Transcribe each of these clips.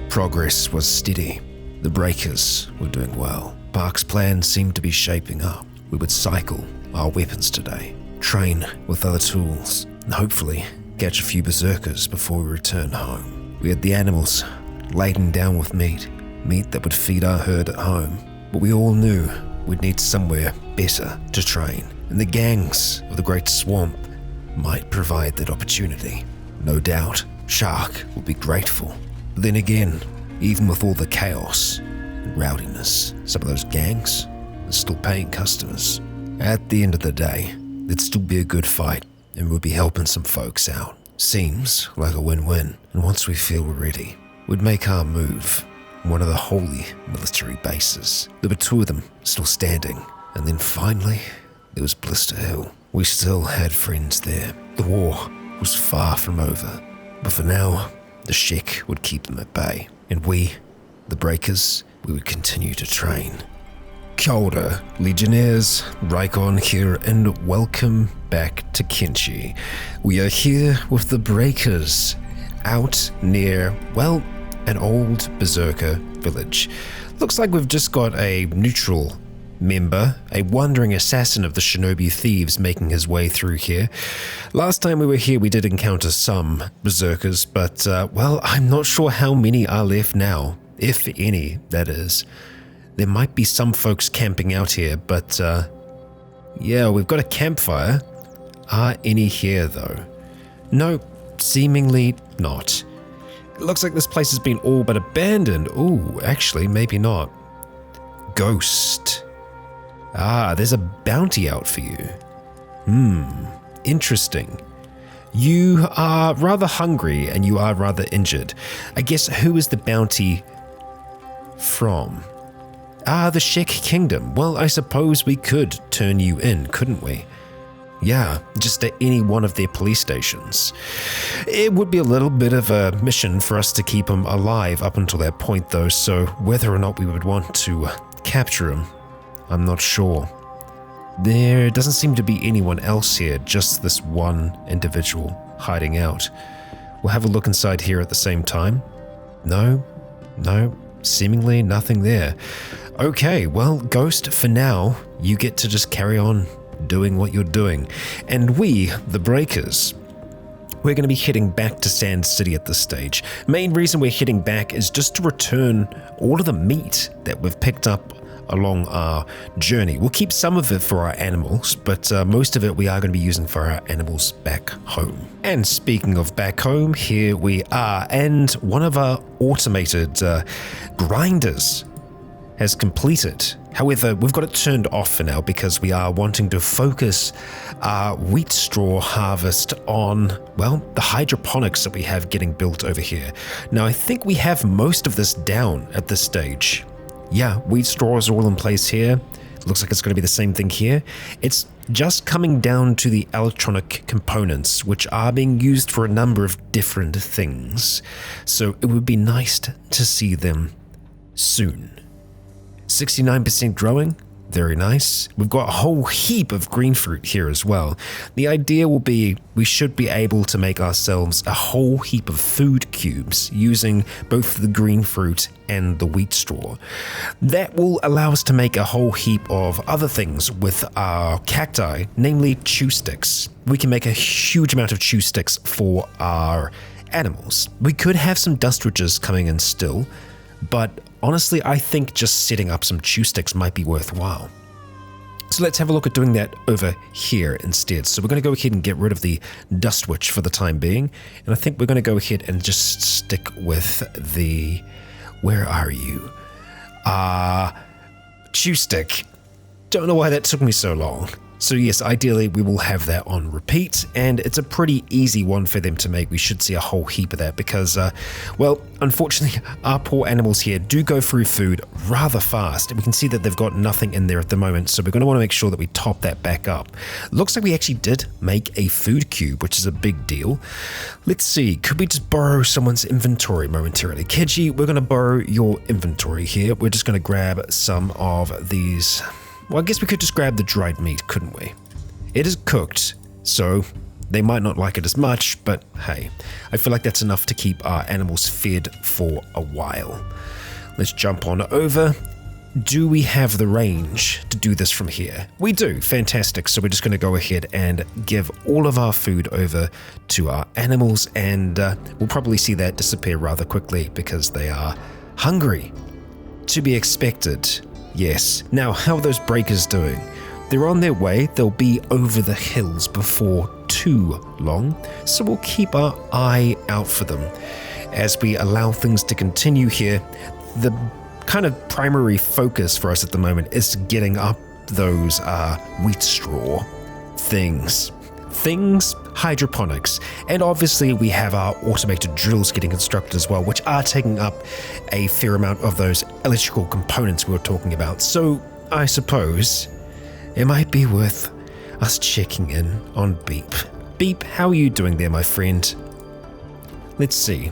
Progress was steady. The breakers were doing well. Park's plan seemed to be shaping up. We would cycle our weapons today, train with other tools, and hopefully catch a few berserkers before we return home. We had the animals laden down with meat that would feed our herd at home, but we all knew we'd need somewhere better to train, and the gangs of the Great Swamp might provide that opportunity. No doubt, Shark will be grateful. But then again, even with all the chaos and rowdiness, some of those gangs are still paying customers. At the end of the day, it'd still be a good fight, and we'll be helping some folks out. Seems like a win-win, and once we feel we're ready, we'd make our move on one of the holy military bases. There were two of them still standing, and then finally, there was Blister Hill. We still had friends there. The war was far from over, but for now, the Shek would keep them at bay, and we, the Breakers, we would continue to train. Kia ora, Legionnaires, Rycon here, and welcome back to Kenshi. We are here with the Breakers, out near, well, an old berserker village. Looks like we've just got a neutral member, a wandering assassin of the shinobi thieves making his way through here. Last time we were here we did encounter some berserkers, but well, I'm not sure how many are left now, if any, that is. There might be some folks camping out here, but yeah, we've got a campfire. Are any here though? No, seemingly not. It looks like this place has been all but abandoned. Ooh, actually, maybe not. Ghost. Ah, there's a bounty out for you. Interesting. You are rather hungry and you are rather injured. I guess who is the bounty from? Ah, the Shek Kingdom. Well, I suppose we could turn you in, couldn't we? Yeah, just at any one of their police stations. It would be a little bit of a mission for us to keep him alive up until that point though, so whether or not we would want to capture him, I'm not sure. There doesn't seem to be anyone else here, just this one individual hiding out. We'll have a look inside here at the same time. No, seemingly nothing there. Okay, well, Ghost, for now, you get to just carry on doing what you're doing. And we, the Breakers, we're going to be heading back to Sand City at this stage. Main reason we're heading back is just to return all of the meat that we've picked up along our journey. We'll keep some of it for our animals, but most of it we are going to be using for our animals back home. And speaking of back home, here we are, and one of our automated grinders has completed. However, we've got it turned off for now because we are wanting to focus our wheat straw harvest on, well, the hydroponics that we have getting built over here. Now, I think we have most of this down at this stage. Yeah, wheat straw is all in place here. Looks like it's going to be the same thing here. It's just coming down to the electronic components, which are being used for a number of different things. So it would be nice to see them soon. 69% growing, very nice. We've got a whole heap of green fruit here as well. The idea will be we should be able to make ourselves a whole heap of food cubes using both the green fruit and the wheat straw. That will allow us to make a whole heap of other things with our cacti, namely chew sticks. We can make a huge amount of chew sticks for our animals. We could have some dust ridges coming in still, but honestly, I think just setting up some chew sticks might be worthwhile. So let's have a look at doing that over here instead. So we're going to go ahead and get rid of the dust witch for the time being. And I think we're going to go ahead and just stick with the... Where are you? Chew stick. Don't know why that took me so long. So yes, ideally we will have that on repeat, and it's a pretty easy one for them to make. We should see a whole heap of that because, well, unfortunately, our poor animals here do go through food rather fast. We can see that they've got nothing in there at the moment, so we're going to want to make sure that we top that back up. Looks like we actually did make a food cube, which is a big deal. Let's see, could we just borrow someone's inventory momentarily? Keji, we're going to borrow your inventory here. We're just going to grab some of these... Well, I guess we could just grab the dried meat, couldn't we? It is cooked, so They might not like it as much, but hey, I feel like that's enough to keep our animals fed for a while. Let's jump on over. Do we have the range to do this from here? We do. Fantastic. So we're just going to go ahead and give all of our food over to our animals, and we'll probably see that disappear rather quickly because they are hungry. To be expected. Yes. Now, how are those breakers doing? They're on their way. They'll be over the hills before too long, so we'll keep our eye out for them. As we allow things to continue here, the kind of primary focus for us at the moment is getting up those wheat straw things, hydroponics, and obviously we have our automated drills getting constructed as well, which are taking up a fair amount of those electrical components we were talking about. So I suppose it might be worth us checking in on Beep. Beep, how are you doing there, my friend? Let's see.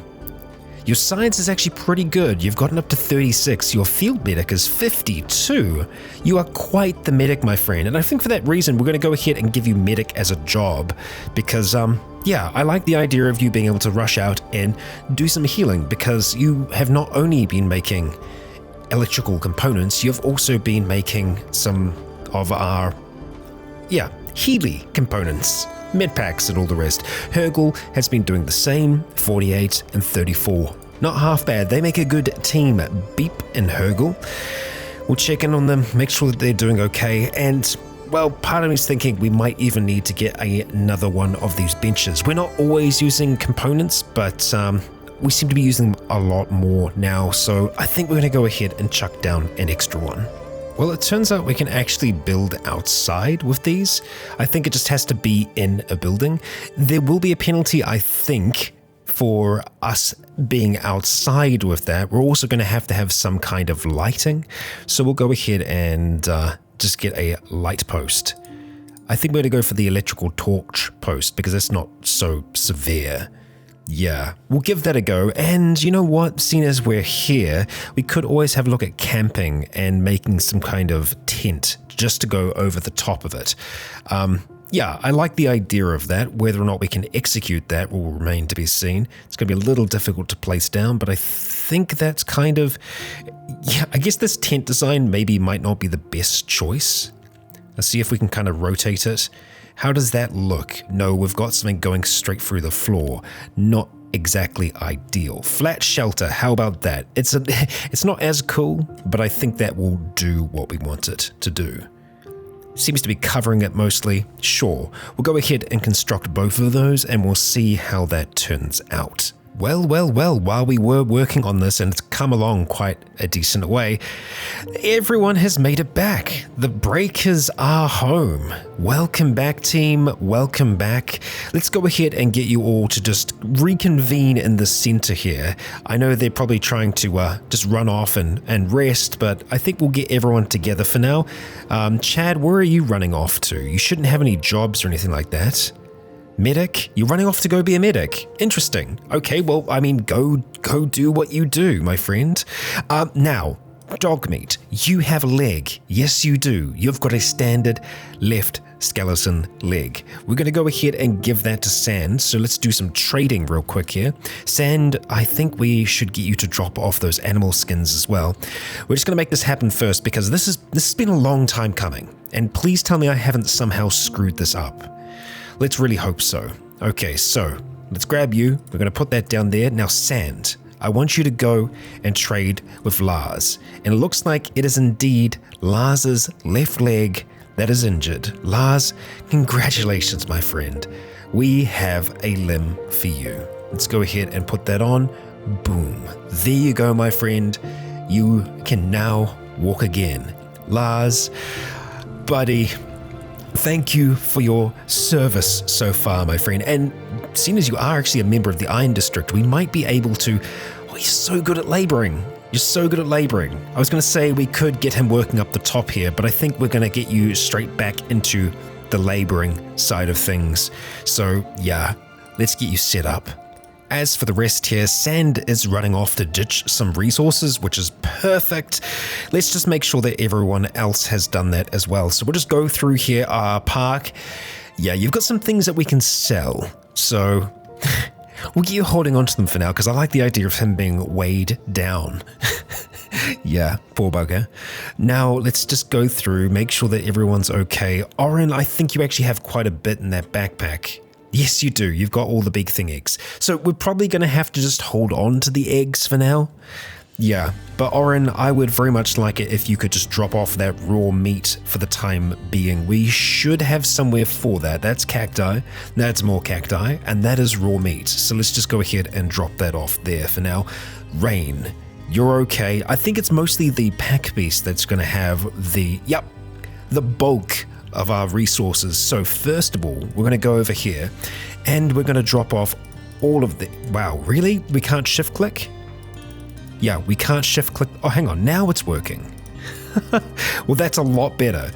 Your science is actually pretty good. You've gotten up to 36. Your field medic is 52. You are quite the medic, my friend. And I think for that reason, we're going to go ahead and give you medic as a job because, yeah, I like the idea of you being able to rush out and do some healing because you have not only been making electrical components, you've also been making some of our, Healy components. Medpacks and all the rest. Hergel has been doing the same, 48 and 34. Not half bad. They make a good team, Beep and Hergel. We'll check in on them, make sure that they're doing okay, and, well, part of me is thinking we might even need to get another one of these benches. We're not always using components, but we seem to be using them a lot more now, so I think we're going to go ahead and chuck down an extra one. Well, it turns out we can actually build outside with these. I think it just has to be in a building. There will be a penalty, I think, for us being outside with that. We're also going to have some kind of lighting. So we'll go ahead and just get a light post. I think we're going to go for the electrical torch post because it's not so severe. Yeah, we'll give that a go. And you know what? Seeing as we're here, we could always have a look at camping and making some kind of tent just to go over the top of it. Yeah, I like the idea of that. Whether or not we can execute that will remain to be seen. It's going to be a little difficult to place down, but I think that's kind of... Yeah, I guess this tent design maybe might not be the best choice. Let's see if we can kind of rotate it. How does that look? No, we've got something going straight through the floor. Not exactly ideal. Flat shelter, how about that? It's not as cool, but I think that will do what we want it to do. Seems to be covering it mostly. Sure, we'll go ahead and construct both of those and we'll see how that turns out. Well, while we were working on this, and it's come along quite a decent way, everyone has made it back. The breakers are home. Welcome back, team. Welcome back. Let's go ahead and get you all to just reconvene in the center here. I know they're probably trying to just run off and rest, but I think we'll get everyone together for now. Chad, where are you running off to? You shouldn't have any jobs or anything like that. Medic? You're running off to go be a medic. Interesting. Okay, well, I mean, go do what you do, my friend. Now, dog meat. You have a leg. Yes, you do. You've got a standard left skeleton leg. We're going to go ahead and give that to Sand. So let's do some trading real quick here. Sand, I think we should get you to drop off those animal skins as well. We're just going to make this happen first because this has been a long time coming. And please tell me I haven't somehow screwed this up. Let's really hope so. Okay, so let's grab you. We're going to put that down there. Now, Sand, I want you to go and trade with Lars. And it looks like it is indeed Lars's left leg that is injured. Lars, congratulations, my friend. We have a limb for you. Let's go ahead and put that on. Boom. There you go, my friend. You can now walk again. Lars, buddy, thank you for your service so far, my friend. And seeing as you are actually a member of the Iron District, we might be able to... Oh, you're so good at laboring. You're so good at laboring. I was going to say we could get him working up the top here, but I think we're going to get you straight back into the laboring side of things. So, yeah, let's get you set up. As for the rest here, Sand is running off to ditch some resources, which is perfect. Let's just make sure that everyone else has done that as well. So we'll just go through here our park. Yeah, you've got some things that we can sell, so we'll get you holding on to them for now, because I like the idea of him being weighed down. Yeah, poor bugger. Now, let's just go through, make sure that everyone's okay. Oren, I think you actually have quite a bit in that backpack. Yes, you do. You've got all the big thing eggs. So we're probably going to have to just hold on to the eggs for now. Yeah, but Oren, I would very much like it if you could just drop off that raw meat for the time being. We should have somewhere for that. That's cacti, that's more cacti, and that is raw meat. So let's just go ahead and drop that off there for now. Rain, you're okay. I think it's mostly the pack beast that's going to have the bulk of our resources. So first of all, we're going to go over here and we're going to drop off all of the... Wow, really? We can't shift click? Yeah, we can't shift click. Oh, hang on. Now it's working. Well, that's a lot better.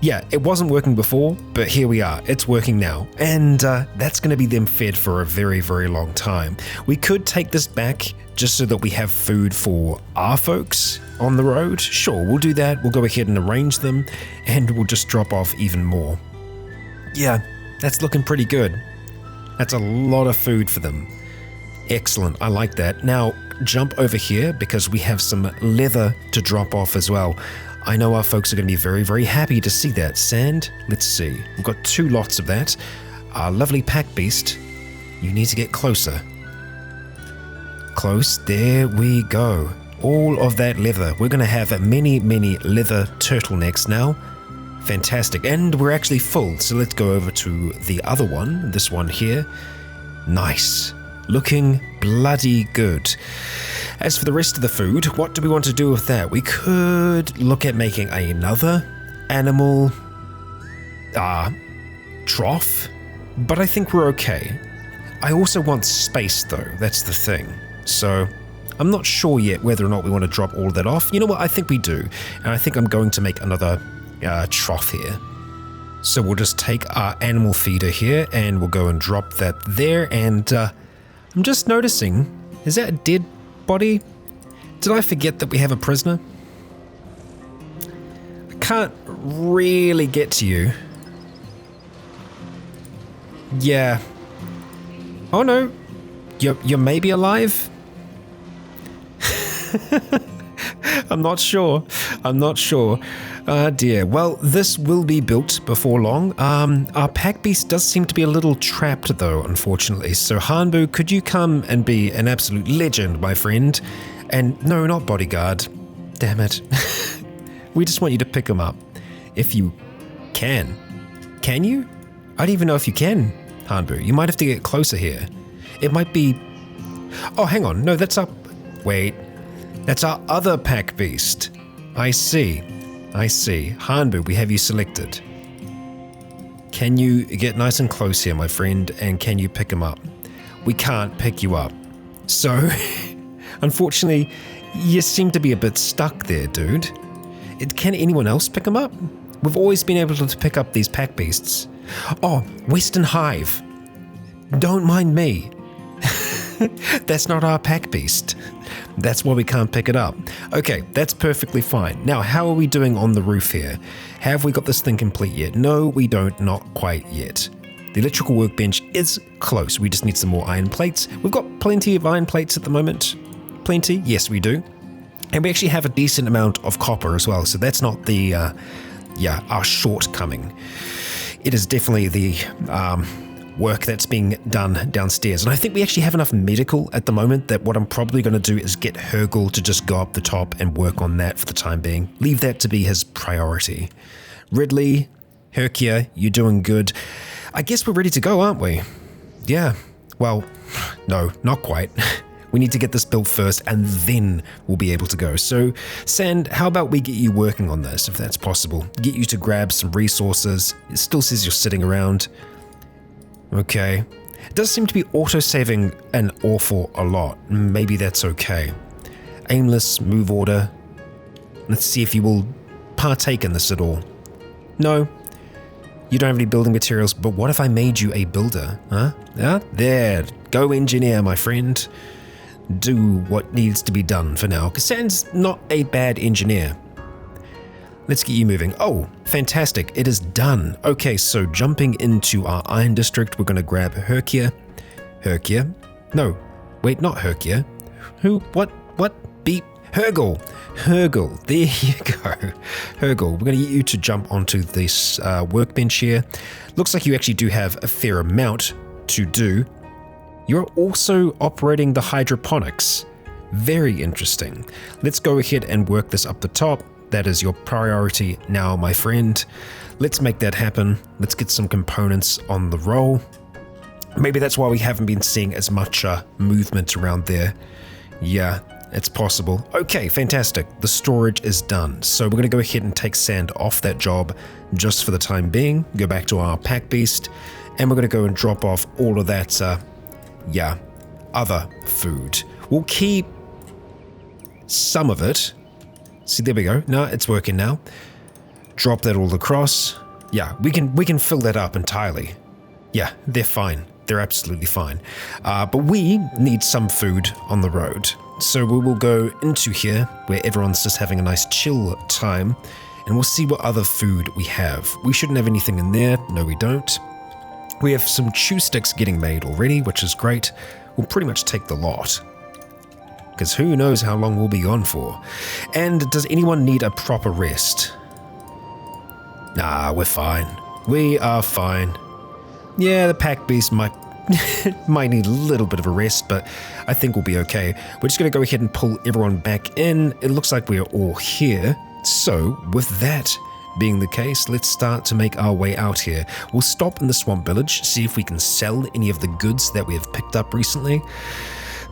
Yeah, it wasn't working before, but here we are. It's working now. And that's going to be them fed for a very, very long time. We could take this back just so that we have food for our folks on the road. Sure, we'll do that. We'll go ahead and arrange them, and we'll just drop off even more. Yeah, that's looking pretty good. That's a lot of food for them. Excellent, I like that. Now, jump over here because we have some leather to drop off as well. I know our folks are going to be very, very happy to see that. Sand, let's see. We've got 2 lots of that. Our lovely pack beast, you need to get closer. Close, there we go. All of that leather. We're going to have many, many leather turtlenecks now. Fantastic, and we're actually full, so let's go over to the other one, this one here. Nice. Looking bloody good. As for the rest of the food, what do we want to do with that? We could look at making another animal trough, but I think we're okay. I also want space though, that's the thing. So I'm not sure yet whether or not we want to drop all of that off. You know what, I think we do. And I think I'm going to make another trough here. So we'll just take our animal feeder here and we'll go and drop that there. And I'm just noticing, is that a dead body? Did I forget that we have a prisoner? I can't really get to you. Yeah. Oh no, you're maybe alive? I'm not sure. Ah dear. Well, this will be built before long. Our pack beast does seem to be a little trapped though, unfortunately. So Hanbu, could you come and be an absolute legend, my friend? And no, not bodyguard. Damn it. We just want you to pick him up. If you can. Can you? I don't even know if you can, Hanbu. You might have to get closer here. It might be... Oh, hang on. No, that's our... Wait. That's our other pack beast. I see. Hanbu, we have you selected. Can you get nice and close here, my friend, and can you pick him up? We can't pick you up. So, unfortunately, you seem to be a bit stuck there, dude. Can anyone else pick him up? We've always been able to pick up these pack beasts. Oh, Western Hive. Don't mind me. That's not our pack beast. That's why we can't pick it up. Okay, that's perfectly fine. Now, how are we doing on the roof here? Have we got this thing complete yet? No, we don't, not quite yet. The electrical workbench is close. We just need some more iron plates. We've got plenty of iron plates at the moment. Plenty? Yes, we do. And we actually have a decent amount of copper as well, so that's not the, our shortcoming. It is definitely the work that's being done downstairs. And I think we actually have enough medical at the moment that what I'm probably going to do is get Hergel to just go up the top and work on that for the time being. Leave that to be his priority. Ridley, Herkia, you're doing good. I guess we're ready to go, aren't we? Yeah. Well, no, not quite. We need to get this built first and then we'll be able to go. So, Sand, how about we get you working on this, if that's possible? Get you to grab some resources. It still says you're sitting around. Okay. It does seem to be auto-saving an awful a lot. Maybe that's okay. Aimless move order. Let's see if you will partake in this at all. No. You don't have any building materials, but what if I made you a builder? Huh? Yeah? There. Go engineer, my friend. Do what needs to be done for now, because Sand's not a bad engineer. Let's get you moving. Oh, fantastic. It is done. Okay, so jumping into our Iron District, we're going to grab Herkia. No, wait, not Herkia. Who? What? Beep. Hergel. There you go. Hergel, we're going to get you to jump onto this workbench here. Looks like you actually do have a fair amount to do. You're also operating the hydroponics. Very interesting. Let's go ahead and work this up the top. That is your priority now, my friend. Let's make that happen. Let's get some components on the roll. Maybe that's why we haven't been seeing as much movement around there. Yeah, it's possible. Okay, fantastic. The storage is done. So we're going to go ahead and take sand off that job just for the time being. Go back to our pack beast, and we're going to go and drop off all of that, other food. We'll keep some of it. See, there we go. No, it's working now. Drop that all across. Yeah, we can fill that up entirely. Yeah, they're fine. They're absolutely fine. But we need some food on the road. So we will go into here where everyone's just having a nice chill time, and we'll see what other food we have. We shouldn't have anything in there. No, we don't. We have some chew sticks getting made already, which is great. We'll pretty much take the lot, because who knows how long we'll be gone for. And does anyone need a proper rest? Nah, we're fine. We are fine. Yeah, the pack beast might need a little bit of a rest, but I think we'll be okay. We're just going to go ahead and pull everyone back in. It looks like we're all here. So with that being the case, let's start to make our way out here. We'll stop in the swamp village, see if we can sell any of the goods that we have picked up recently.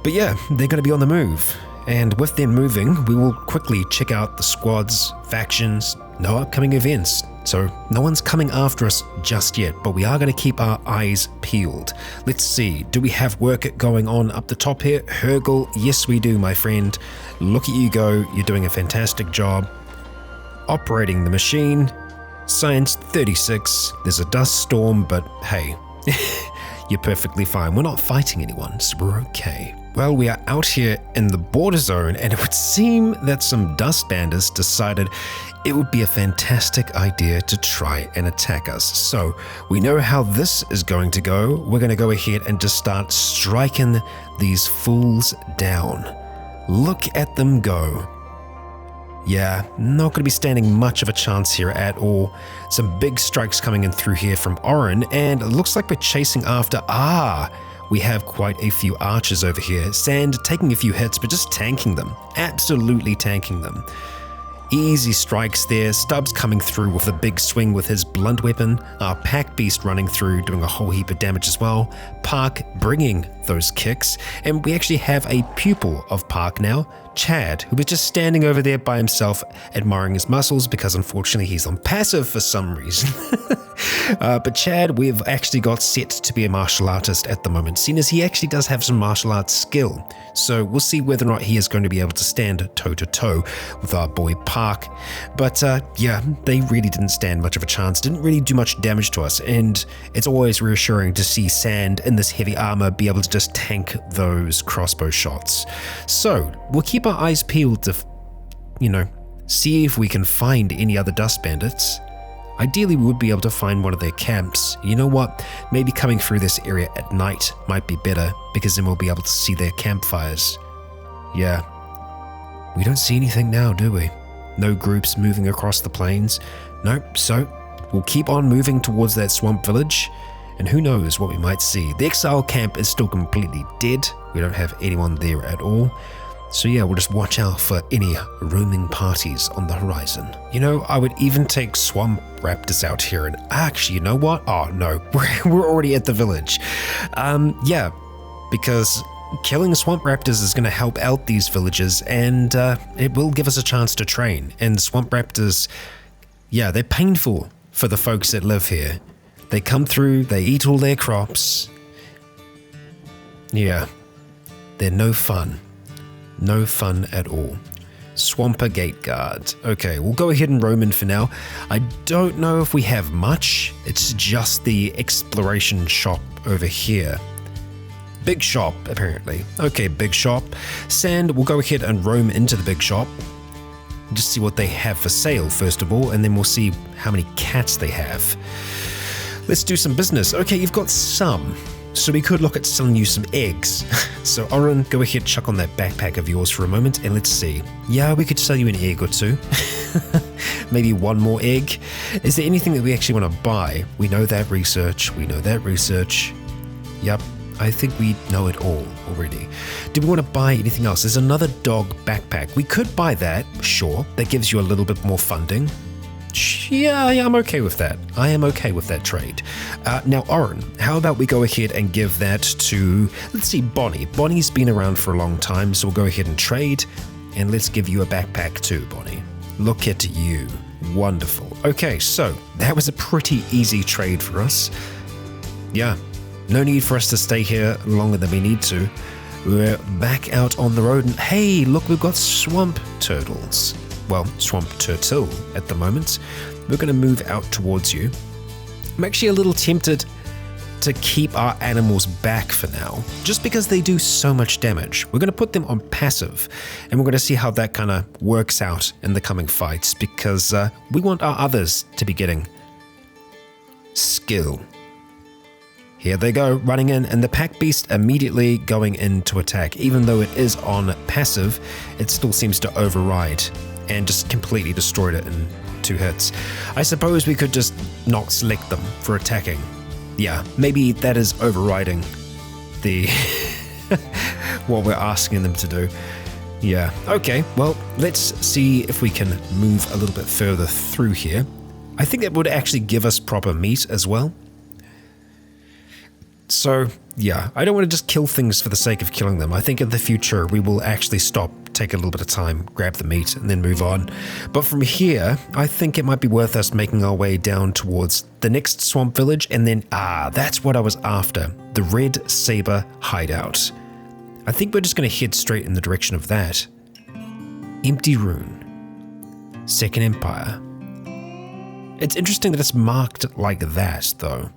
But yeah, they're going to be on the move. And with them moving, we will quickly check out the squads, factions, no upcoming events. So no one's coming after us just yet, but we are going to keep our eyes peeled. Let's see, do we have work going on up the top here? Hergel, yes we do, my friend. Look at you go, you're doing a fantastic job. Operating the machine. Science 36, there's a dust storm, but hey, you're perfectly fine. We're not fighting anyone, so we're okay. Well, we are out here in the border zone, and it would seem that some dust bandits decided it would be a fantastic idea to try and attack us. So we know how this is going to go. We're going to go ahead and just start striking these fools down. Look at them go. Yeah, not going to be standing much of a chance here at all. Some big strikes coming in through here from Oren, and it looks like we're chasing after... we have quite a few archers over here. Sand taking a few hits, but just tanking them. Absolutely tanking them. Easy strikes there. Stubbs coming through with a big swing with his blunt weapon. Our pack beast running through, doing a whole heap of damage as well. Park bringing those kicks. And we actually have a pupil of Park now, Chad, who was just standing over there by himself, admiring his muscles because unfortunately he's on passive for some reason. But Chad, we've actually got set to be a martial artist at the moment, seeing as he actually does have some martial arts skill. So we'll see whether or not he is going to be able to stand toe-to-toe with our boy Park. But yeah, they really didn't stand much of a chance, didn't really do much damage to us, and it's always reassuring to see Sand in this heavy armor be able to just tank those crossbow shots. So we'll keep our eyes peeled to, see if we can find any other dust bandits. Ideally, we would be able to find one of their camps. You know what? Maybe coming through this area at night might be better, because then we'll be able to see their campfires. Yeah. We don't see anything now, do we? No groups moving across the plains. Nope, so we'll keep on moving towards that swamp village, and who knows what we might see. The exile camp is still completely dead. We don't have anyone there at all. So yeah, we'll just watch out for any roaming parties on the horizon. I would even take swamp raptors out here, and actually, you know what? Oh no, we're already at the village. Yeah, because killing swamp raptors is going to help out these villages, and it will give us a chance to train. And swamp raptors, yeah, they're painful for the folks that live here. They come through, they eat all their crops. Yeah, they're no fun. No fun at all. Swamper Gate Guard. Okay, we'll go ahead and roam in for now. I don't know if we have much. It's just the exploration shop over here. Big shop, apparently. Okay, big shop. Sand, we'll go ahead and roam into the big shop. Just see what they have for sale first of all, and then we'll see how many cats they have. Let's do some business. Okay, you've got some. So we could look at selling you some eggs. So Oren, go ahead, chuck on that backpack of yours for a moment and let's see. Yeah, we could sell you an egg or two. Maybe one more egg. Is there anything that we actually want to buy? We know that research. Yep, I think we know it all already. Do we want to buy anything else? There's another dog backpack. We could buy that, sure. That gives you a little bit more funding. Yeah, I'm okay with that. I am okay with that trade. Now, Oren, how about we go ahead and give that to, let's see, Bonnie. Bonnie's been around for a long time, so we'll go ahead and trade, and let's give you a backpack too, Bonnie. Look at you. Wonderful. Okay, so that was a pretty easy trade for us. Yeah, no need for us to stay here longer than we need to. We're back out on the road, and hey, look, we've got swamp turtles. Well, swamp turtle at the moment. We're going to move out towards you. I'm actually a little tempted to keep our animals back for now, just because they do so much damage. We're going to put them on passive, and we're going to see how that kind of works out in the coming fights, because we want our others to be getting skill. Here they go, running in, and the pack beast immediately going into attack. Even though it is on passive, it still seems to override and just completely destroyed it in 2 hits. I suppose we could just not select them for attacking. Yeah, maybe that is overriding the what we're asking them to do. Yeah, okay, well, let's see if we can move a little bit further through here. I think that would actually give us proper meat as well. So, yeah, I don't want to just kill things for the sake of killing them. I think in the future we will actually stop, take a little bit of time, grab the meat, and then move on. But from here, I think it might be worth us making our way down towards the next swamp village, and then, that's what I was after, the Red Sabre hideout. I think we're just going to head straight in the direction of that. Empty Rune. Second Empire. It's interesting that it's marked like that, though.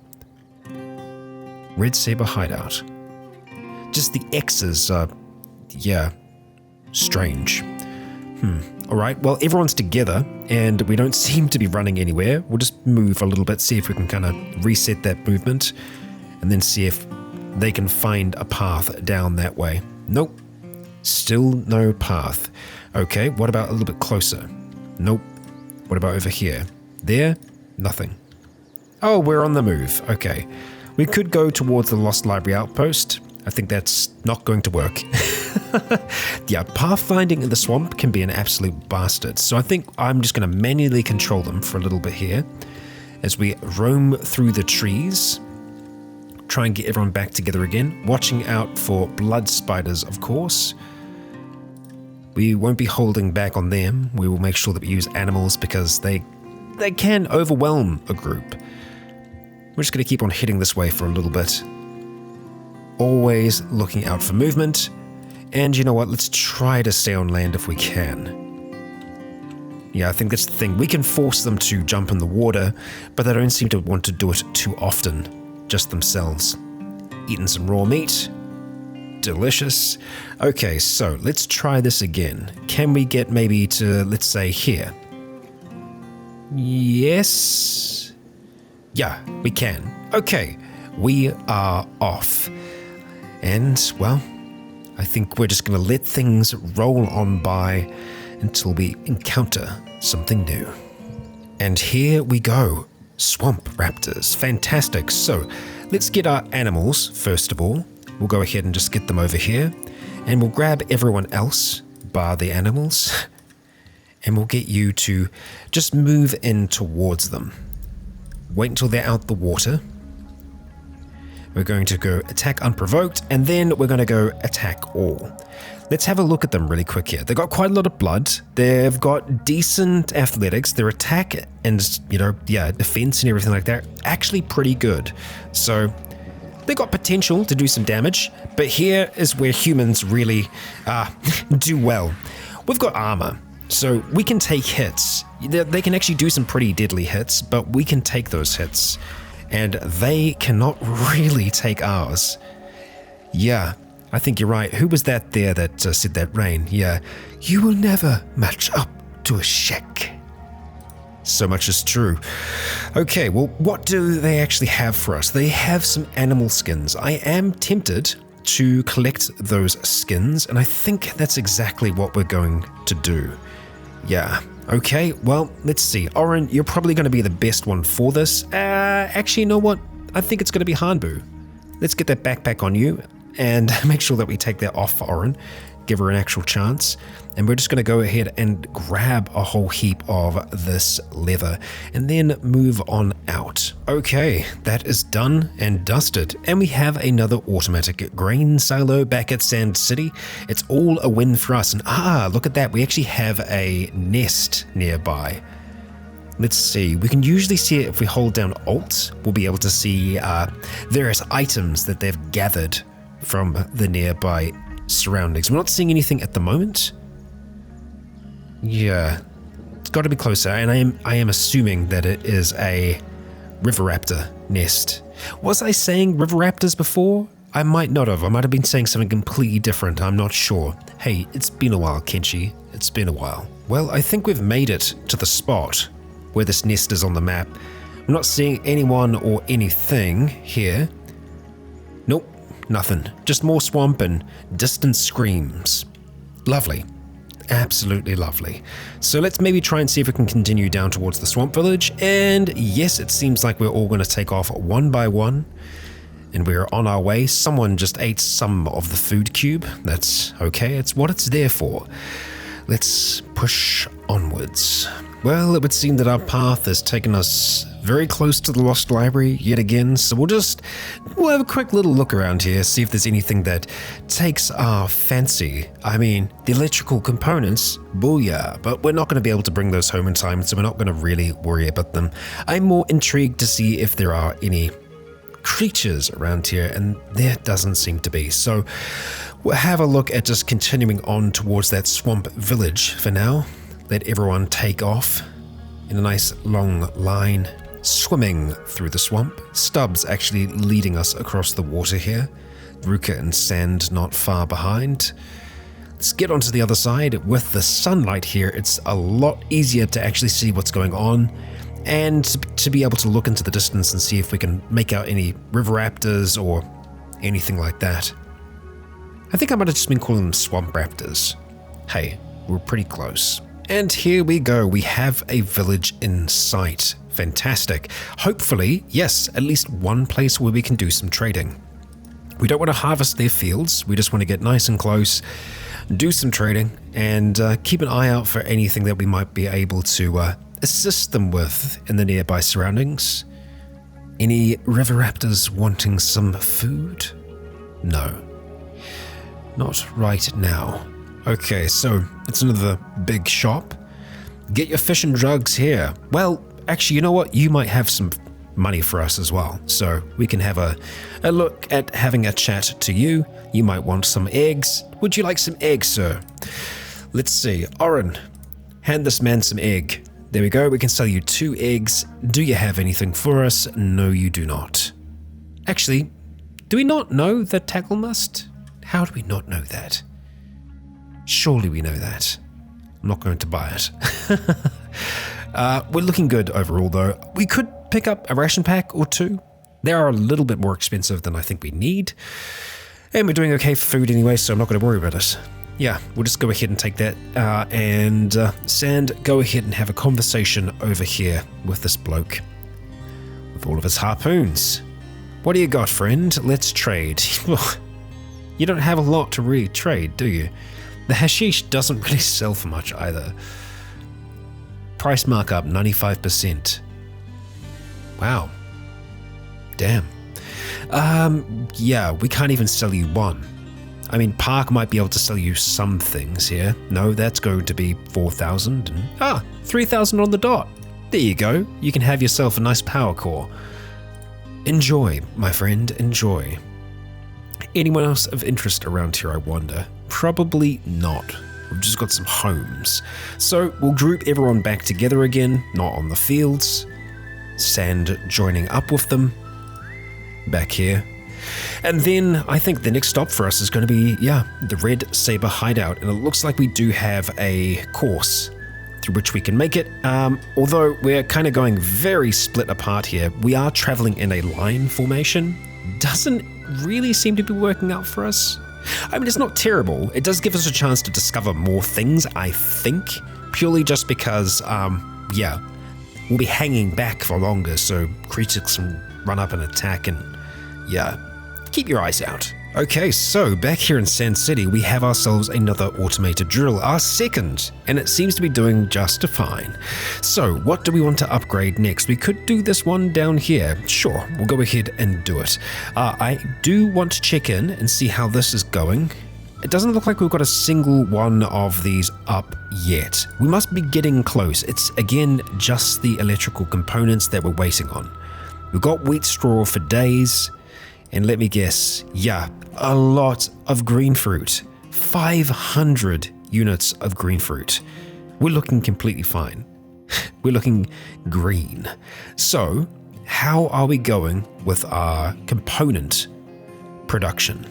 Red Sabre hideout. Just the X's are, yeah, strange. Alright, well, everyone's together, and we don't seem to be running anywhere. We'll just move a little bit, see if we can kind of reset that movement, and then see if they can find a path down that way. Nope. Still no path. Okay, what about a little bit closer? Nope. What about over here? There? Nothing. Oh, we're on the move. Okay. We could go towards the Lost Library Outpost. I think that's not going to work. Yeah, pathfinding in the swamp can be an absolute bastard. So I think I'm just going to manually control them for a little bit here as we roam through the trees. Try and get everyone back together again. Watching out for blood spiders, of course. We won't be holding back on them. We will make sure that we use animals because they can overwhelm a group. We're just going to keep on heading this way for a little bit. Always looking out for movement. And you know what? Let's try to stay on land if we can. Yeah, I think that's the thing. We can force them to jump in the water, but they don't seem to want to do it too often, just themselves. Eating some raw meat. Delicious. Okay, so let's try this again. Can we get maybe to, let's say, here? Yes. Yeah, we can. Okay, we are off. And, well, I think we're just going to let things roll on by until we encounter something new. And here we go. Swamp raptors. Fantastic. So, let's get our animals, first of all. We'll go ahead and just get them over here. And we'll grab everyone else, bar the animals. And we'll get you to just move in towards them. Wait until they're out the water. We're going to go attack unprovoked, and then we're going to go attack all. Let's have a look at them really quick here. They've got quite a lot of blood. They've got decent athletics. Their attack and, defense and everything like that, actually pretty good. So they've got potential to do some damage, but here is where humans really do well. We've got armor. So we can take hits. They can actually do some pretty deadly hits, but we can take those hits. And they cannot really take ours. Yeah, I think you're right. Who was that there that said that, Rain? Yeah, you will never match up to a shack. So much is true. Okay, well, what do they actually have for us? They have some animal skins. I am tempted to collect those skins, and I think that's exactly what we're going to do. Yeah. Okay, well, let's see. Oren, you're probably going to be the best one for this. Actually, you know what? I think it's going to be Hanbu. Let's get that backpack on you and make sure that we take that off for Oren. Give her an actual chance. And we're just going to go ahead and grab a whole heap of this leather and then move on out. Okay, that is done and dusted. And we have another automatic grain silo back at Sand City. It's all a win for us. And look at that. We actually have a nest nearby. Let's see. We can usually see it if we hold down Alt. We'll be able to see various items that they've gathered from the nearby surroundings. We're not seeing anything at the moment. Yeah, it's got to be closer, and I am assuming that it is a river raptor nest. Was I saying river raptors before? I might not have. I might have been saying something completely different. I'm not sure. Hey, it's been a while, Kenshi. It's been a while. Well, I think we've made it to the spot where this nest is on the map. I'm not seeing anyone or anything here. Nope, nothing. Just more swamp and distant screams. Lovely. Absolutely lovely. So let's maybe try and see if we can continue down towards the swamp village. And yes, it seems like we're all going to take off one by one. And we're on our way. Someone just ate some of the food cube. That's okay. It's what it's there for. Let's push onwards. Well, it would seem that our path has taken us very close to the Lost Library yet again, so we'll have a quick little look around here, see if there's anything that takes our fancy. I mean, the electrical components, booyah, but we're not going to be able to bring those home in time, so we're not going to really worry about them. I'm more intrigued to see if there are any creatures around here, and there doesn't seem to be. So we'll have a look at just continuing on towards that swamp village for now. Let everyone take off in a nice long line, swimming through the swamp. Stubbs actually leading us across the water here. Ruka and Sand not far behind. Let's get onto the other side. With the sunlight here, it's a lot easier to actually see what's going on and to be able to look into the distance and see if we can make out any river raptors or anything like that. I think I might have just been calling them swamp raptors. Hey, we're pretty close. And here we go, we have a village in sight. Fantastic. Hopefully, yes, at least one place where we can do some trading. We don't want to harvest their fields, we just want to get nice and close, do some trading, and keep an eye out for anything that we might be able to assist them with in the nearby surroundings. Any river raptors wanting some food? No. Not right now. Okay, so it's another big shop. Get your fish and drugs here. Well, actually, you know what? You might have some money for us as well. So we can have a look at having a chat to you. You might want some eggs. Would you like some eggs, sir? Let's see. Oren, hand this man some egg. There we go. We can sell you 2 eggs. Do you have anything for us? No, you do not. Actually, do we not know that Tackle must? How do we not know that? Surely we know that. I'm not going to buy it. We're looking good overall, though. We could pick up a ration pack or 2. They are a little bit more expensive than I think we need. And we're doing okay for food anyway, so I'm not going to worry about it. Yeah, we'll just go ahead and take that. Sand, go ahead and have a conversation over here with this bloke. With all of his harpoons. What do you got, friend? Let's trade. You don't have a lot to really trade, do you? The hashish doesn't really sell for much either. Price markup 95%. Wow. Damn. Yeah, we can't even sell you 1. I mean, Park might be able to sell you some things here. No, that's going to be 4,000 and 3,000 on the dot. There you go. You can have yourself a nice power core. Enjoy, my friend, enjoy. Anyone else of interest around here, I wonder? Probably not. We've just got some homes. So we'll group everyone back together again, not on the fields. Sand joining up with them. Back here. And then I think the next stop for us is going to be, the Red Saber hideout. And it looks like we do have a course through which we can make it. Although we're kind of going very split apart here, we are traveling in a line formation. Doesn't really seem to be working out for us. I mean, it's not terrible. It does give us a chance to discover more things, I think, purely just because, we'll be hanging back for longer, so creatures can run up and attack and, keep your eyes out. Okay, so back here in Sand City, we have ourselves another automated drill, our second, and it seems to be doing just fine. So what do we want to upgrade next? We could do this one down here. Sure, we'll go ahead and do it. I do want to check in and see how this is going. It doesn't look like we've got a single one of these up yet. We must be getting close. It's, again, just the electrical components that we're waiting on. We've got wheat straw for days. And let me guess, a lot of green fruit. 500 units of green fruit. We're looking completely fine. We're looking green. So, how are we going with our component production?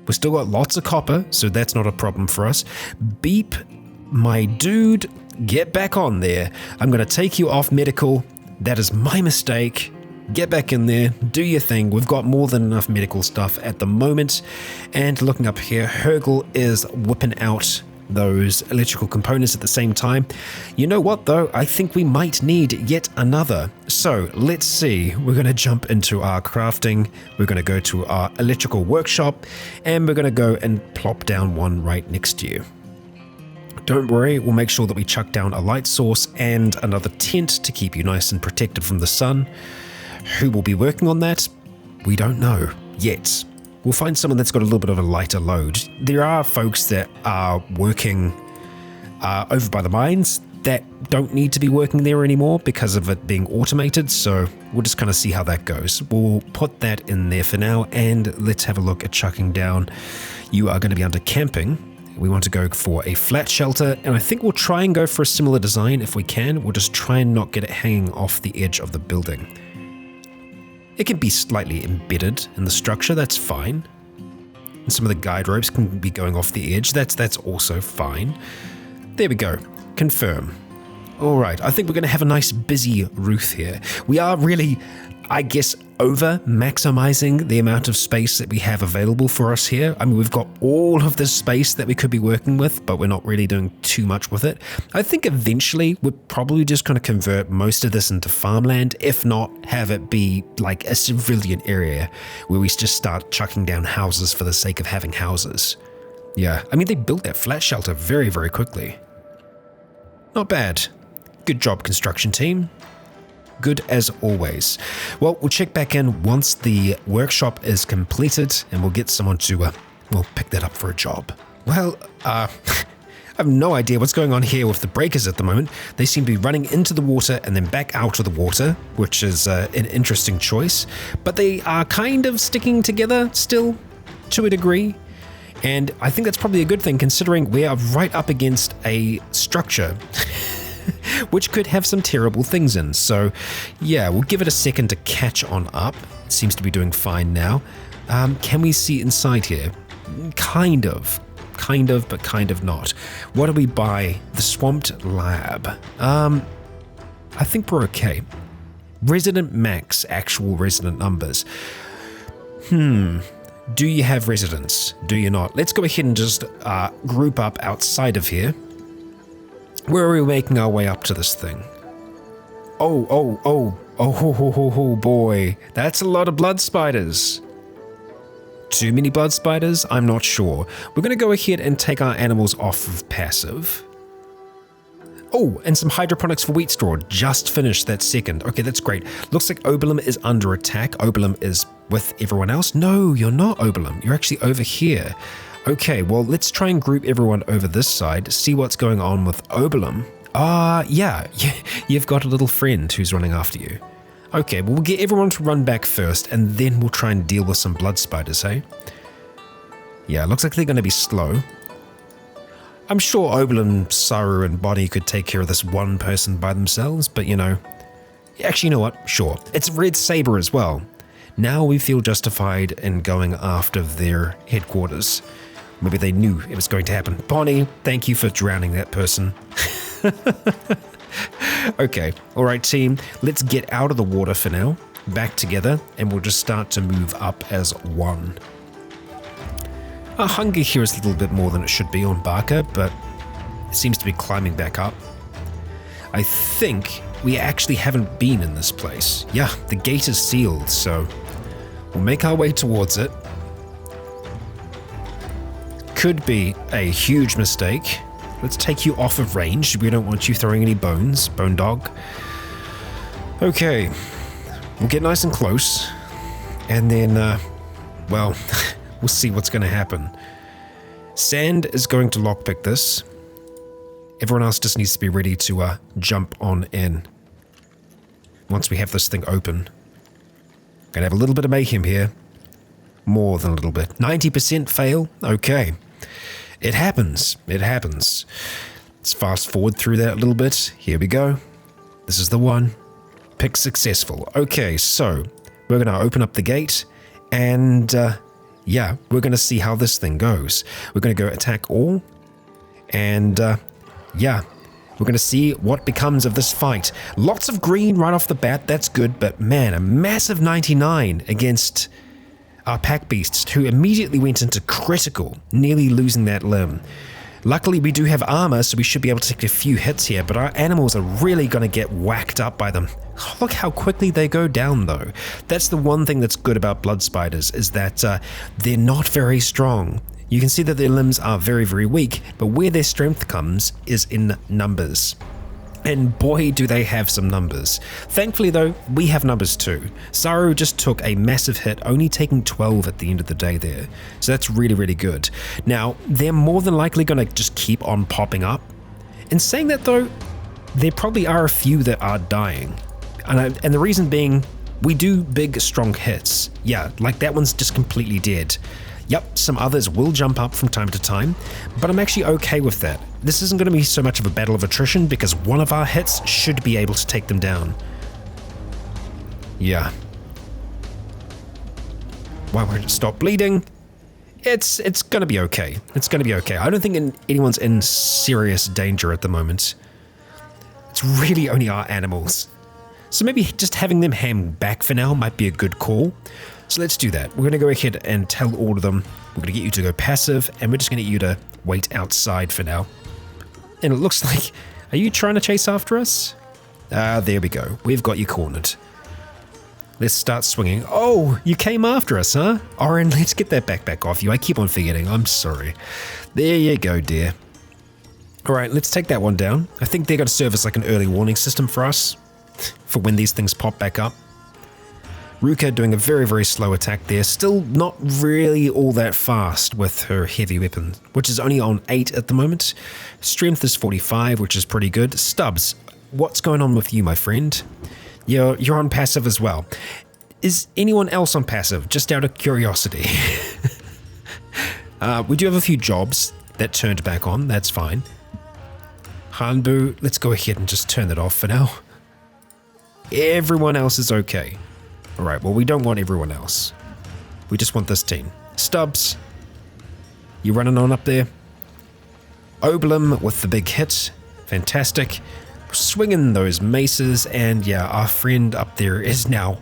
We've still got lots of copper, so that's not a problem for us. Beep, my dude, get back on there. I'm going to take you off medical. That is my mistake. Get back in there, do your thing. We've got more than enough medical stuff at the moment. And looking up here, Hergel is whipping out those electrical components at the same time. You know what though? I think we might need yet another. So let's see. We're going to jump into our crafting. We're going to go to our electrical workshop and we're going to go and plop down one right next to you. Don't worry, we'll make sure that we chuck down a light source and another tent to keep you nice and protected from the sun. Who will be working on that? We don't know yet. We'll find someone that's got a little bit of a lighter load. There are folks that are working over by the mines that don't need to be working there anymore because of it being automated, so we'll just kind of see how that goes. We'll put that in there for now, and let's have a look at chucking down. You are going to be under camping. We want to go for a flat shelter, and I think we'll try and go for a similar design if we can. We'll just try and not get it hanging off the edge of the building. It can be slightly embedded in the structure, that's fine. And some of the guide ropes can be going off the edge, that's also fine. There we go, confirm. All right, I think we're going to have a nice busy roof here. We are really, I guess, over maximizing the amount of space that we have available for us here. I mean, we've got all of this space that we could be working with, but we're not really doing too much with it. I think eventually we're probably just going to convert most of this into farmland, if not have it be like a civilian area where we just start chucking down houses for the sake of having houses. Yeah, I mean, they built that flat shelter very, very quickly. Not bad. Good job, construction team. Good as always. Well, we'll check back in once the workshop is completed and we'll get someone to, pick that up for a job. Well, I have no idea what's going on here with the breakers at the moment. They seem to be running into the water and then back out of the water, which is an interesting choice. But they are kind of sticking together still, to a degree. And I think that's probably a good thing considering we are right up against a structure which could have some terrible things in. So yeah, we'll give it a second to catch on up. It seems to be doing fine now. Can we see inside here? Kind of, but kind of not. What do we buy? The Swamped Lab. I think we're okay. Resident max, actual resident numbers. Do you have residents? Do you not? Let's go ahead and just group up outside of here. Where are we making our way up to this thing? Oh boy. That's a lot of blood spiders. Too many blood spiders? I'm not sure. We're going to go ahead and take our animals off of passive. Oh, and some hydroponics for wheat straw. Just finished that second. Okay, that's great. Looks like Oberlin is under attack. Oberlin is with everyone else. No, you're not Oberlin. You're actually over here. Okay, well, let's try and group everyone over this side, see what's going on with Oberlin. Yeah, you've got a little friend who's running after you. Okay, well, we'll get everyone to run back first, and then we'll try and deal with some blood spiders, hey? Yeah, looks like they're going to be slow. I'm sure Oberlin, Saru, and Bonnie could take care of this one person by themselves, but actually, you know what? Sure. It's Red Sabre as well. Now we feel justified in going after their headquarters. Maybe they knew it was going to happen. Bonnie, thank you for drowning that person. Okay, alright team, let's get out of the water for now, back together, and we'll just start to move up as one. Our hunger here is a little bit more than it should be on Barker, but it seems to be climbing back up. I think we actually haven't been in this place. Yeah, the gate is sealed, so we'll make our way towards it. Could be a huge mistake. Let's take you off of range. We don't want you throwing any bones, bone dog. Okay, we'll get nice and close, and then, well, we'll see what's going to happen. Sand is going to lockpick this. Everyone else just needs to be ready to jump on in. Once we have this thing open. Gonna have a little bit of mayhem here. More than a little bit. 90% fail? Okay. It happens. It happens. Let's fast forward through that a little bit. Here we go. This is the one. Pick successful. Okay, so we're gonna open up the gate and yeah, we're gonna see how this thing goes. We're gonna go attack all and yeah, we're going to see what becomes of this fight. Lots of green right off the bat, that's good, but man, a massive 99 against our pack beasts, who immediately went into critical, nearly losing that limb. Luckily, we do have armor, so we should be able to take a few hits here, but our animals are really going to get whacked up by them. Look how quickly they go down, though. That's the one thing that's good about blood spiders, is that they're not very strong. You can see that their limbs are very, very weak, but where their strength comes is in numbers. And boy, do they have some numbers. Thankfully, though, we have numbers too. Saru just took a massive hit, only taking 12 at the end of the day there. So that's really, really good. Now, they're more than likely going to just keep on popping up. In saying that, though, there probably are a few that are dying. And the reason being, we do big, strong hits. Yeah, like that one's just completely dead. Yep, some others will jump up from time to time, but I'm actually okay with that. This isn't going to be so much of a battle of attrition because one of our hits should be able to take them down. Yeah. Why won't it stop bleeding? It's going to be okay. It's going to be okay. I don't think anyone's in serious danger at the moment. It's really only our animals. So maybe just having them hang back for now might be a good call. So let's do that. We're going to go ahead and tell all of them we're going to get you to go passive, and we're just going to get you to wait outside for now. And it looks like, are you trying to chase after us? There we go. We've got you cornered. Let's start swinging. Oh, you came after us, huh? Oren, let's get that backpack off you. I keep on forgetting. I'm sorry. There you go, dear. All right, let's take that one down. I think they're going to serve as like an early warning system for us for when these things pop back up. Ruka doing a very, very slow attack there. Still not really all that fast with her heavy weapon, which is only on 8 at the moment. Strength is 45, which is pretty good. Stubbs, what's going on with you, my friend? You're on passive as well. Is anyone else on passive? Just out of curiosity. We do have a few jobs that turned back on. That's fine. Hanbu, let's go ahead and just turn that off for now. Everyone else is okay. Alright, well, we don't want everyone else. We just want this team. Stubbs, you running on up there? Oblum with the big hit. Fantastic. Swinging those maces, and yeah, our friend up there is now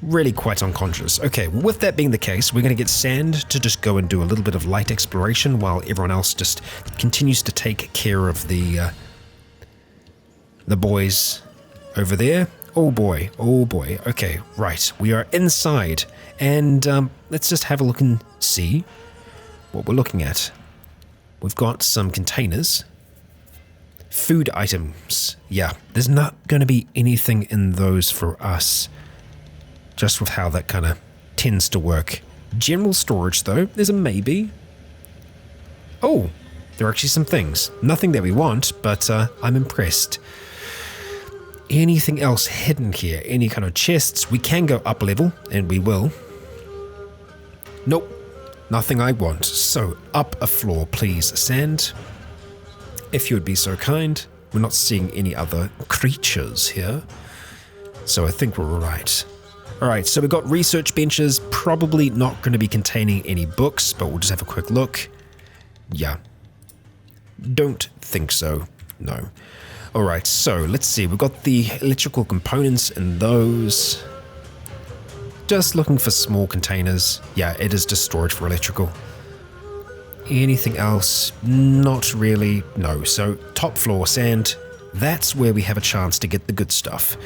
really quite unconscious. Okay, well, with that being the case, we're going to get Sand to just go and do a little bit of light exploration while everyone else just continues to take care of the boys over there. Oh boy, okay, right, we are inside, and let's just have a look and see what we're looking at. We've got some containers, food items, yeah, there's not going to be anything in those for us, just with how that kind of tends to work. General storage though, there's a maybe. Oh, there are actually some things, nothing that we want, but I'm impressed. Anything else hidden here? Any kind of chests? We can go up level, and we will. Nope, nothing I want. So, up a floor, please, Sand. If you would be so kind. We're not seeing any other creatures here. So I think we're right. Alright, so we've got research benches, probably not going to be containing any books, but we'll just have a quick look. Yeah. Don't think so. No. Alright, so let's see. We've got the electrical components in those. Just looking for small containers. Yeah, it is just storage for electrical. Anything else? Not really. No. So top floor sand. That's where we have a chance to get the good stuff.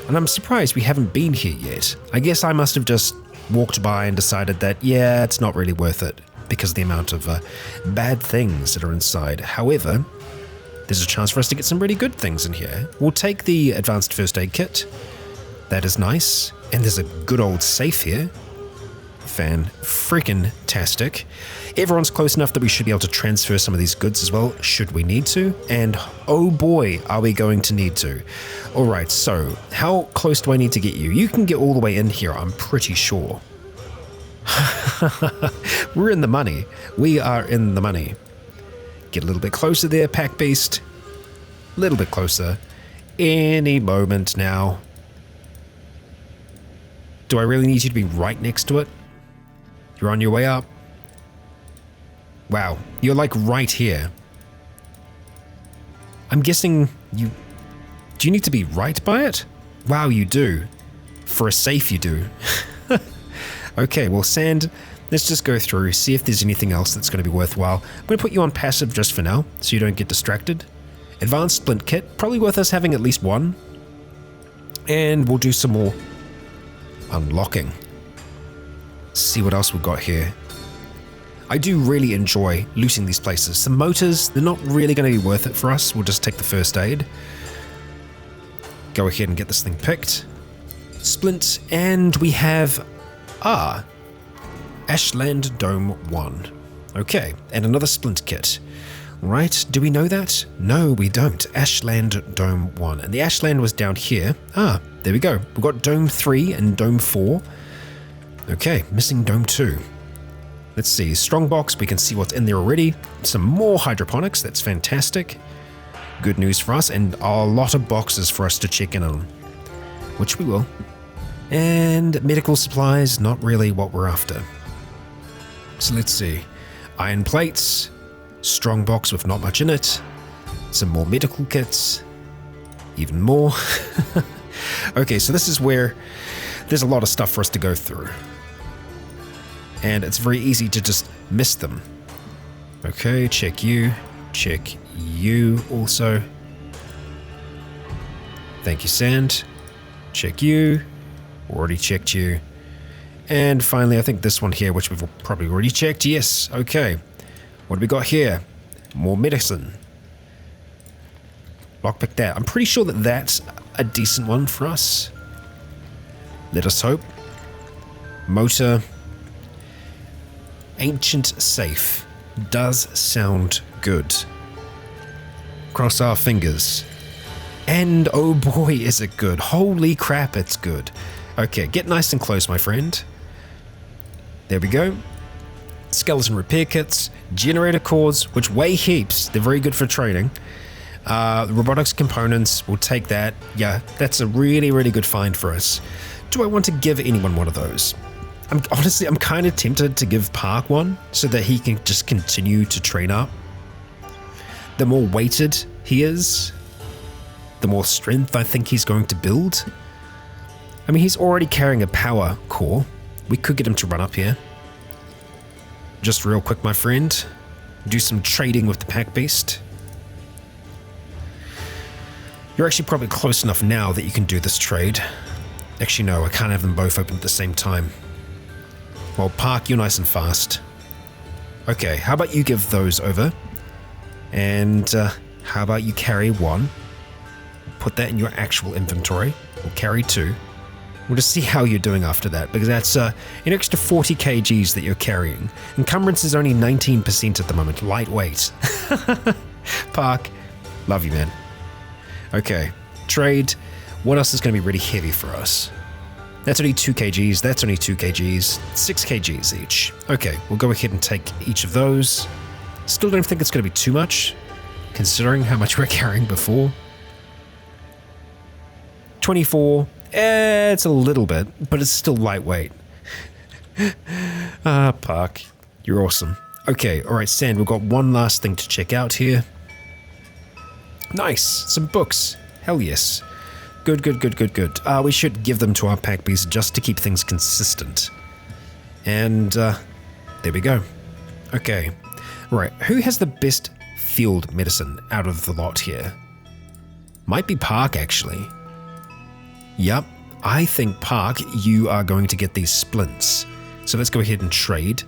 And I'm surprised we haven't been here yet. I guess I must have just walked by and decided that, yeah, it's not really worth it because of the amount of bad things that are inside. However, there's a chance for us to get some really good things in here. We'll take the advanced first aid kit. That is nice. And there's a good old safe here. Fan-freaking-tastic. Everyone's close enough that we should be able to transfer some of these goods as well, should we need to. And oh boy, are we going to need to. Alright, so how close do I need to get you? You can get all the way in here, I'm pretty sure. We're in the money. We are in the money. Get a little bit closer there, Pack Beast. A little bit closer. Any moment now. Do I really need you to be right next to it? You're on your way up. Wow, you're like right here. I'm guessing you... Do you need to be right by it? Wow, you do. For a safe, you do. Okay, well, Sand, let's just go through, see if there's anything else that's going to be worthwhile. I'm going to put you on passive just for now, so you don't get distracted. Advanced Splint Kit, probably worth us having at least one. And we'll do some more unlocking. See what else we've got here. I do really enjoy looting these places. Some motors, they're not really going to be worth it for us. We'll just take the first aid. Go ahead and get this thing picked. Splint, and we have... Ashland Dome 1. Okay, and another Splint Kit. Right, do we know that? No, we don't. Ashland Dome 1. And the Ashland was down here. There we go. We've got Dome 3 and Dome 4. Okay, missing Dome 2. Let's see, Strongbox, we can see what's in there already. Some more hydroponics, that's fantastic. Good news for us, and a lot of boxes for us to check in on. Which we will. And medical supplies, not really what we're after. So let's see. Iron plates, Strongbox with not much in it. Some more medical kits. Even more. Okay, so this is where there's a lot of stuff for us to go through. And it's very easy to just miss them. Okay, check you also. Thank you, Sand. Check you. Already checked you. And finally, I think this one here, which we've probably already checked. Yes, okay. What do we got here? More medicine. Lockpick that. I'm pretty sure that that's a decent one for us. Let us hope. Motor. Ancient safe. Does sound good. Cross our fingers. And oh boy, is it good. Holy crap, it's good. Okay, get nice and close, my friend. There we go. Skeleton repair kits, generator cores, which weigh heaps. They're very good for training. Robotics components, we'll take that. Yeah, that's a really, really good find for us. Do I want to give anyone one of those? Honestly, I'm kind of tempted to give Park one so that he can just continue to train up. The more weighted he is, the more strength I think he's going to build. I mean, he's already carrying a power core. We could get him to run up here. Just real quick, my friend. Do some trading with the Pack Beast. You're actually probably close enough now that you can do this trade. Actually, no, I can't have them both open at the same time. Well, Park, you're nice and fast. Okay, how about you give those over? And how about you carry one? Put that in your actual inventory. We'll carry two. We'll just see how you're doing after that, because that's an extra 40 kgs that you're carrying. Encumbrance is only 19% at the moment. Lightweight. Park, love you, man. Okay, trade. What else is going to be really heavy for us? That's only 2 kgs. That's only 2 kgs. 6 kgs each. Okay, we'll go ahead and take each of those. Still don't think it's going to be too much, considering how much we're carrying before. 24. It's a little bit, but it's still lightweight. Park, you're awesome. Okay, alright, Sand, we've got one last thing to check out here. Nice. Some books. Hell yes. Good, good, good, good, good. We should give them to our pack beast just to keep things consistent. And there we go. Okay. Right. Who has the best field medicine out of the lot here? Might be Park, actually. Yep. I think, Park, you are going to get these splints. So let's go ahead and trade.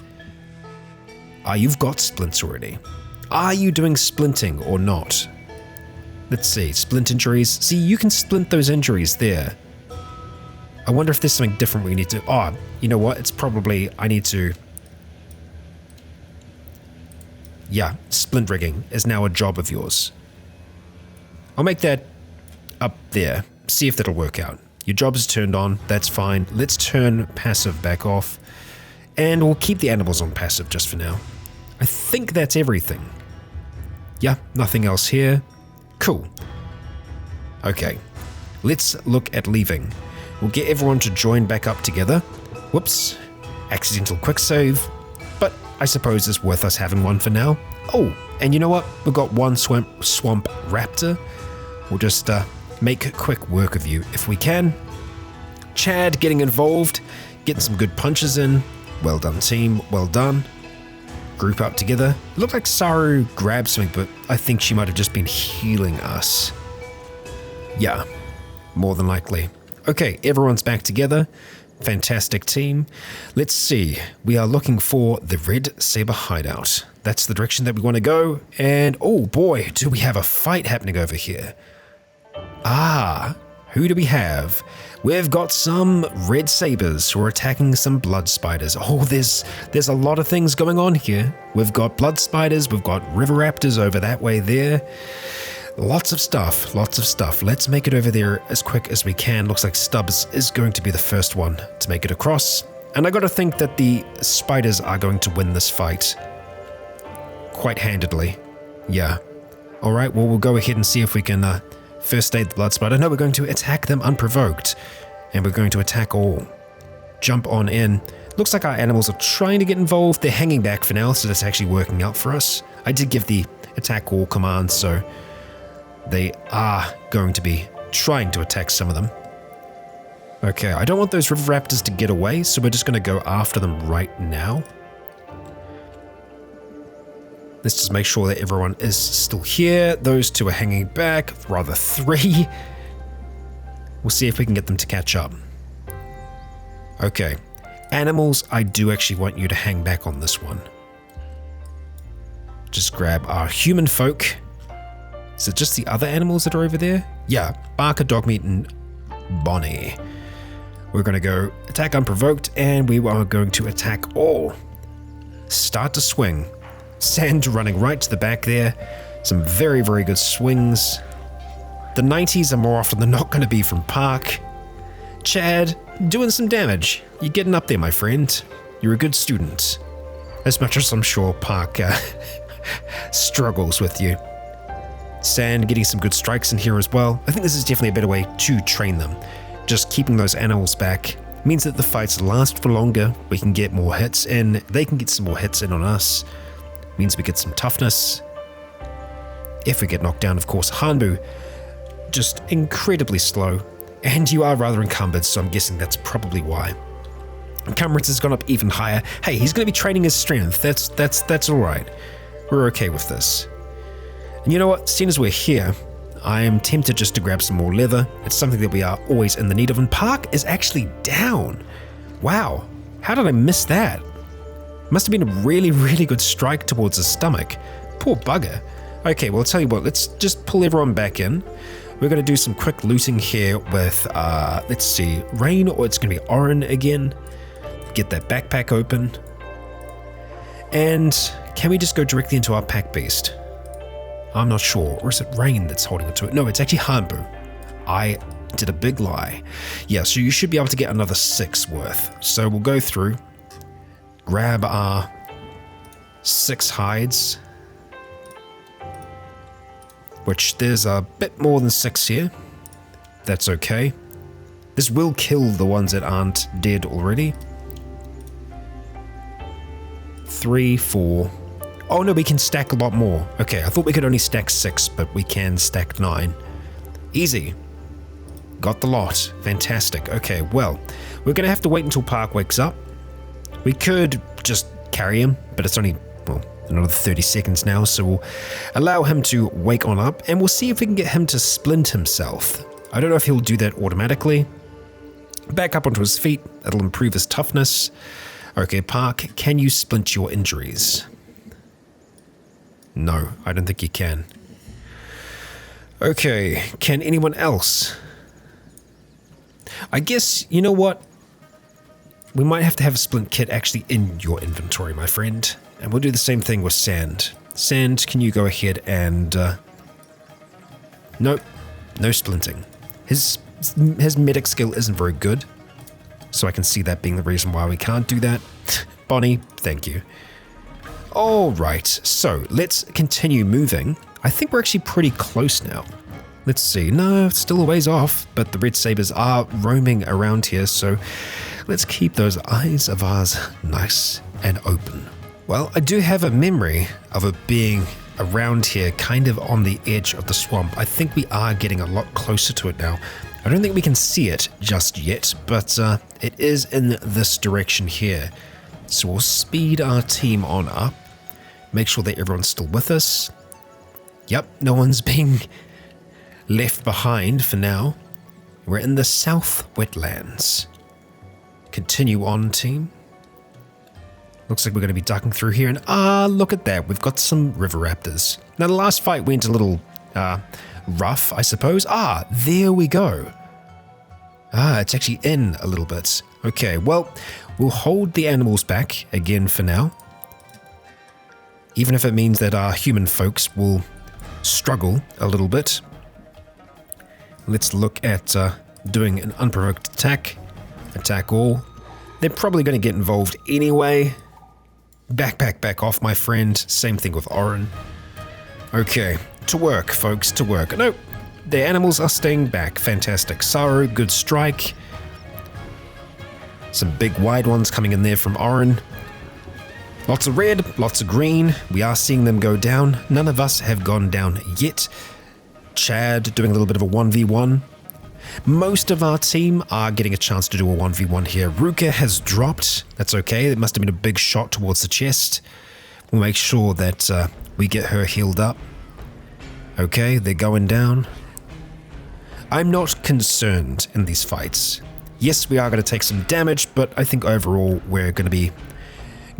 You've got splints already. Are you doing splinting or not? Let's see, splint injuries. See, you can splint those injuries there. I wonder if there's something different we need to... Oh, you know what? It's probably... I need to... Yeah, splint rigging is now a job of yours. I'll make that up there. See if that'll work out. Your job is turned on. That's fine. Let's turn passive back off. And we'll keep the animals on passive just for now. I think that's everything. Yeah, nothing else here. Cool. Okay, let's look at leaving. We'll get everyone to join back up together. Whoops, accidental quick save, but I suppose it's worth us having one for now. Oh, and you know what? We've got one swamp raptor. We'll just make quick work of you if we can. Chad getting involved, getting some good punches in. Well done, team, well done. Group up together. Looked like Saru grabbed something, but I think she might have just been healing us. Yeah, more than likely. Okay, everyone's back together. Fantastic team. Let's see. We are looking for the Red Saber hideout. That's the direction that we want to go. And oh boy, do we have a fight happening over here. Who do we have? We've got some red sabers who are attacking some blood spiders. Oh, there's a lot of things going on here. We've got blood spiders, we've got river raptors over that way there. Lots of stuff, lots of stuff. Let's make it over there as quick as we can. Looks like Stubbs is going to be the first one to make it across. And I gotta think that the spiders are going to win this fight quite handedly. Yeah. All right, well, we'll go ahead and see if we can first aid the blood spider. No, we're going to attack them unprovoked. And we're going to attack all. Jump on in. Looks like our animals are trying to get involved. They're hanging back for now, so that's actually working out for us. I did give the attack all command, so they are going to be trying to attack some of them. Okay, I don't want those river raptors to get away, so we're just going to go after them right now. Let's just make sure that everyone is still here. Those two are hanging back, rather three. We'll see if we can get them to catch up. Okay, animals, I do actually want you to hang back on this one. Just grab our human folk. Is it just the other animals that are over there? Yeah, Barker, Dogmeat, and Bonnie. We're going to go attack unprovoked, and we are going to attack all. Start to swing. Sand running right to the back there. Some very, very good swings. The 90s are more often than not going to be from Park. Chad, doing some damage. You're getting up there, my friend. You're a good student. As much as I'm sure Park struggles with you. Sand getting some good strikes in here as well. I think this is definitely a better way to train them. Just keeping those animals back means that the fights last for longer. We can get more hits in. They can get some more hits in on us. Means we get some toughness. If we get knocked down, of course, Hanbu, just incredibly slow. And you are rather encumbered, so I'm guessing that's probably why. Encumbrance has gone up even higher. Hey, he's going to be training his strength. That's all right. We're okay with this. And you know what? Seeing as we're here, I am tempted just to grab some more leather. It's something that we are always in the need of. And Park is actually down. Wow. How did I miss that? Must have been a really, really good strike towards his stomach. Poor bugger. Okay, well, I'll tell you what. Let's just pull everyone back in. We're going to do some quick looting here with, let's see, Rain, or it's going to be Oren again. Get that backpack open. And can we just go directly into our pack beast? I'm not sure. Or is it Rain that's holding it to it? No, it's actually Hanbu. I did a big lie. Yeah, so you should be able to get another 6 worth. So we'll go through, grab our 6 hides, which there's a bit more than 6 here. That's okay. This will kill the ones that aren't dead already. 3, 4. Oh no, we can stack a lot more. Okay, I thought we could only stack 6, but we can stack 9. Easy. Got the lot. Fantastic. Okay, well, we're going to have to wait until Park wakes up. We could just carry him, but it's only, well, another 30 seconds now, so we'll allow him to wake on up, and we'll see if we can get him to splint himself. I don't know if he'll do that automatically. Back up onto his feet. That'll improve his toughness. Okay, Park, can you splint your injuries? No, I don't think you can. Okay, can anyone else? I guess, you know what? We might have to have a splint kit actually in your inventory, my friend. And we'll do the same thing with Sand. Sand, can you go ahead and... Nope, no splinting. His medic skill isn't very good, so I can see that being the reason why we can't do that. Bonnie, thank you. Alright, so let's continue moving. I think we're actually pretty close now. Let's see. No, it's still a ways off, but the Red Sabres are roaming around here, so let's keep those eyes of ours nice and open. Well, I do have a memory of it being around here, kind of on the edge of the swamp. I think we are getting a lot closer to it now. I don't think we can see it just yet, but it is in this direction here. So we'll speed our team on up, make sure that everyone's still with us. Yep, no one's being left behind for now. We're in the South Wetlands. Continue on, team. Looks like we're going to be ducking through here, and look at that, we've got some river raptors. Now the last fight went a little rough, I suppose. There we go. It's actually in a little bit. Okay, well, we'll hold the animals back again for now. Even if it means that our human folks will struggle a little bit. Let's look at doing an unprovoked attack. Attack all. They're probably going to get involved anyway. Back off, my friend. Same thing with Oren. Okay, to work, folks, to work. No, the animals are staying back. Fantastic. Saru, good strike. Some big wide ones coming in there from Oren. Lots of red, lots of green. We are seeing them go down. None of us have gone down yet. Chad doing a little bit of a 1v1. Most of our team are getting a chance to do a 1v1 here. Ruka has dropped. That's okay. It must have been a big shot towards the chest. We'll make sure that we get her healed up. Okay, they're going down. I'm not concerned in these fights. Yes, we are going to take some damage, but I think overall we're going to be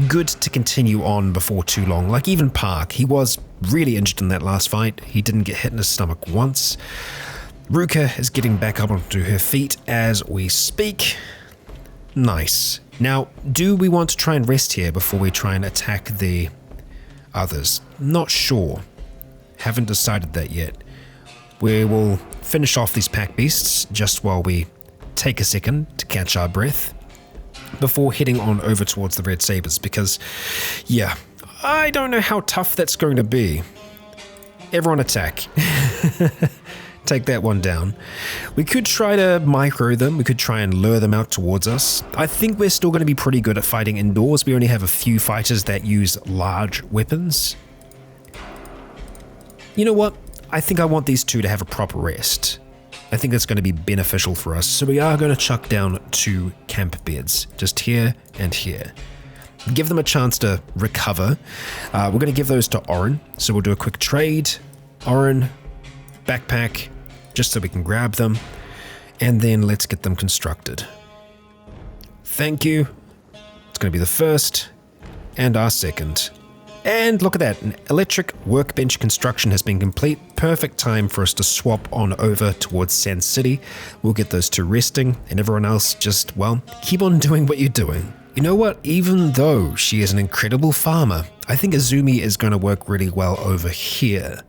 good to continue on before too long. Like even Park, he was really injured in that last fight. He didn't get hit in his stomach once. Ruka is getting back up onto her feet as we speak. Nice. Now, do we want to try and rest here before we try and attack the others? Not sure. Haven't decided that yet. We will finish off these pack beasts just while we take a second to catch our breath before heading on over towards the Red Sabres, because, yeah, I don't know how tough that's going to be. Everyone attack. Take that one down. We could try to micro them. We could try and lure them out towards us. I think we're still going to be pretty good at fighting indoors. We only have a few fighters that use large weapons. You know what? I think I want these two to have a proper rest. I think that's going to be beneficial for us. So we are going to chuck down 2 camp beds, just here and here. Give them a chance to recover. We're going to give those to Oren. So we'll do a quick trade. Oren, backpack, just so we can grab them, and then let's get them constructed. Thank you. It's going to be the first and our second. And look at that, an electric workbench construction has been complete. Perfect time for us to swap on over towards Sand City. We'll get those 2 resting, and everyone else just, well, keep on doing what you're doing. You know what, even though she is an incredible farmer, I think Azumi is going to work really well over here.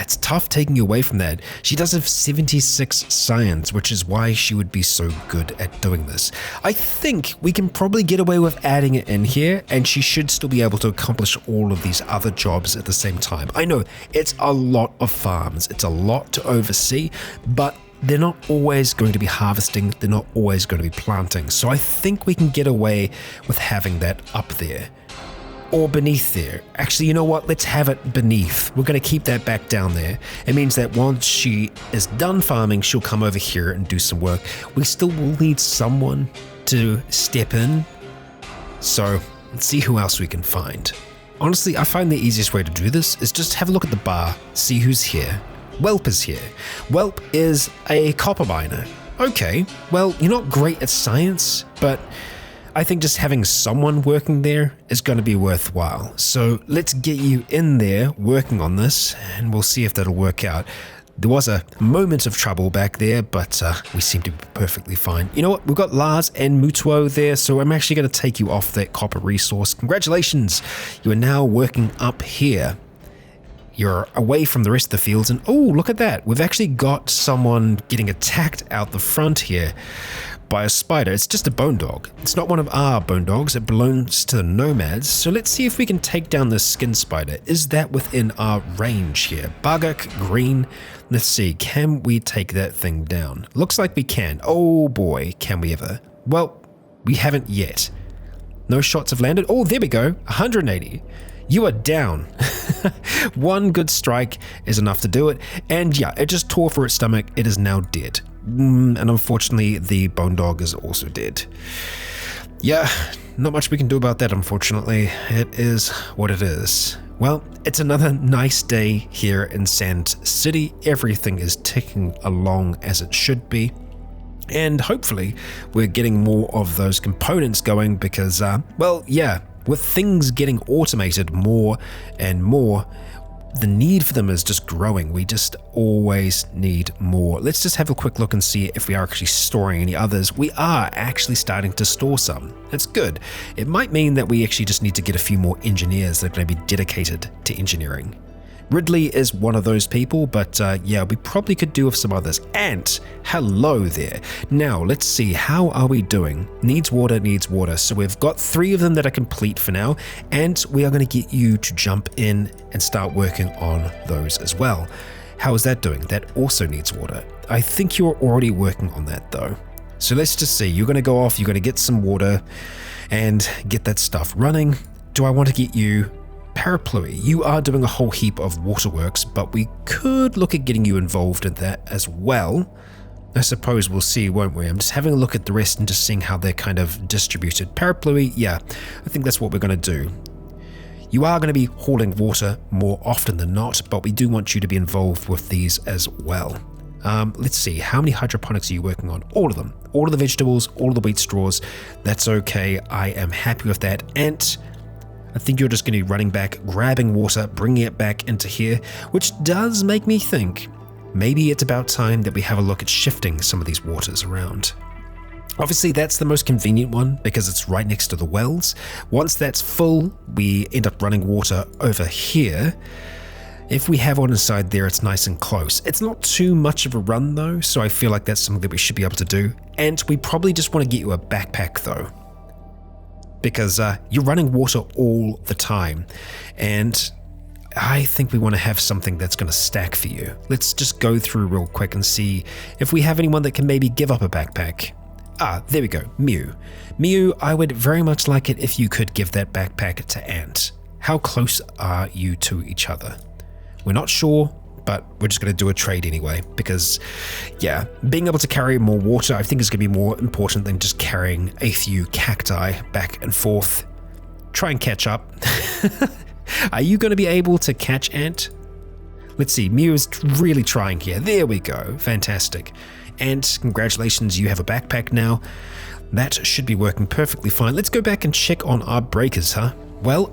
It's tough taking away from that. She does have 76 science, which is why she would be so good at doing this. I think we can probably get away with adding it in here, and she should still be able to accomplish all of these other jobs at the same time. I know, it's a lot of farms, it's a lot to oversee, but they're not always going to be harvesting, they're not always going to be planting, so I think we can get away with having that up there. or beneath there. Actually, you know what? Let's have it beneath. We're going to keep that back down there. It means that once she is done farming, she'll come over here and do some work. We still will need someone to step in. So let's see who else we can find. Honestly, I find the easiest way to do this is just have a look at the bar, see who's here. Welp is here. Welp is a copper miner. Okay, well, you're not great at science, but I think just having someone working there is going to be worthwhile. So let's get you in there working on this, and we'll see if that'll work out. There was a moment of trouble back there, but we seem to be perfectly fine. You know what? We've got Lars and Mutuo there, so I'm actually going to take you off that copper resource. Congratulations! You are now working up here. You're away from the rest of the fields, and oh, look at that. We've actually got someone getting attacked out the front here by a spider. It's just a bone dog. It's not one of our bone dogs. It belongs to the nomads. So let's see if we can take down this skin spider. Is that within our range here? Buguk, green. Let's see. Can we take that thing down? Looks like we can. Oh boy, can we ever? Well, we haven't yet. No shots have landed. Oh, there we go. 180. You are down. One good strike is enough to do it. And yeah, it just tore for its stomach. It is now dead. And unfortunately, the bone dog is also dead. Yeah, not much we can do about that, unfortunately. It is what it is. Well, it's another nice day here in Sand City. Everything is ticking along as it should be. And hopefully, we're getting more of those components going because, well, yeah, with things getting automated more and more, the need for them is just growing. We just always need more. Let's just have a quick look and see if we are actually storing any others. We are actually starting to store some. That's good. It might mean that we actually just need to get a few more engineers that are going to be dedicated to engineering. Ridley is one of those people, but yeah, we probably could do with some others. Ant, hello there. Now, let's see, how are we doing? Needs water, needs water. So we've got 3 of them that are complete for now, and we are going to get you to jump in and start working on those as well. How is that doing? That also needs water. I think you're already working on that though. So let's just see, you're going to go off, you're going to get some water and get that stuff running. Do I want to get you Parapluie? You are doing a whole heap of waterworks, but we could look at getting you involved in that as well. I suppose we'll see, won't we? I'm just having a look at the rest and just seeing how they're kind of distributed. Parapluie, yeah, I think that's what we're going to do. You are going to be hauling water more often than not, but we do want you to be involved with these as well. Let's see, how many hydroponics are you working on? All of them. All of the vegetables, all of the wheat straws. That's okay. I am happy with that. And I think you're just going to be running back, grabbing water, bringing it back into here, which does make me think maybe it's about time that we have a look at shifting some of these waters around. Obviously, that's the most convenient one because it's right next to the wells. Once that's full, we end up running water over here. If we have one inside there, it's nice and close. It's not too much of a run though, so I feel like that's something that we should be able to do. And we probably just want to get you a backpack though, because you're running water all the time, and I think we want to have something that's going to stack for you. Let's just go through real quick and see if we have anyone that can maybe give up a backpack. Ah, there we go, Mew. Mew, I would very much like it if you could give that backpack to Ant. How close are you to each other? We're not sure, but we're just going to do a trade anyway, because yeah, being able to carry more water I think is going to be more important than just carrying a few cacti back and forth. Try and catch up. Are you going to be able to catch Ant? Let's see, Mew is really trying here. There we go, fantastic. Ant, congratulations, you have a backpack now. That should be working perfectly fine. Let's go back and check on our breakers, huh? Well,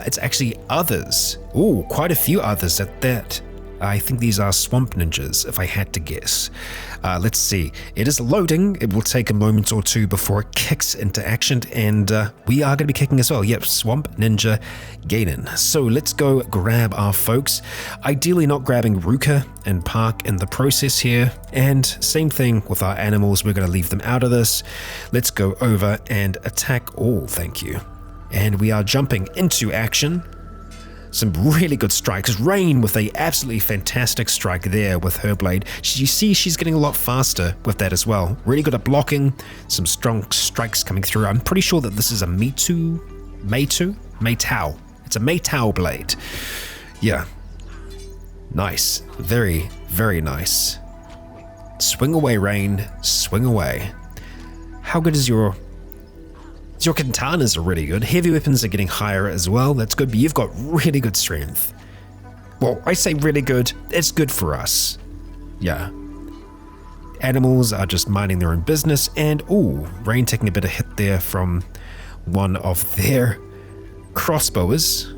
it's actually others. Ooh, quite a few others at that. I think these are swamp ninjas, if I had to guess. Let's see. It is loading. It will take a moment or two before it kicks into action, and we are going to be kicking as well. Yep, swamp ninja Gaiden. So let's go grab our folks. Ideally not grabbing Ruka and Park in the process here. And same thing with our animals. We're going to leave them out of this. Let's go over and attack all. Thank you. And we are jumping into action. Some really good strikes. Rain with a absolutely fantastic strike there with her blade. You see she's getting a lot faster with that as well. Really good at blocking. Some strong strikes coming through. I'm pretty sure that this is a Meitu. Metal. It's a metal blade. Yeah. Nice. Very, very nice. Swing away, Rain. Swing away. How good is your katanas are really good. Heavy weapons are getting higher as well. That's good, but you've got really good strength. Well, I say really good. It's good for us. Yeah. Animals are just minding their own business, and ooh, Rain taking a bit of hit there from one of their crossbowers.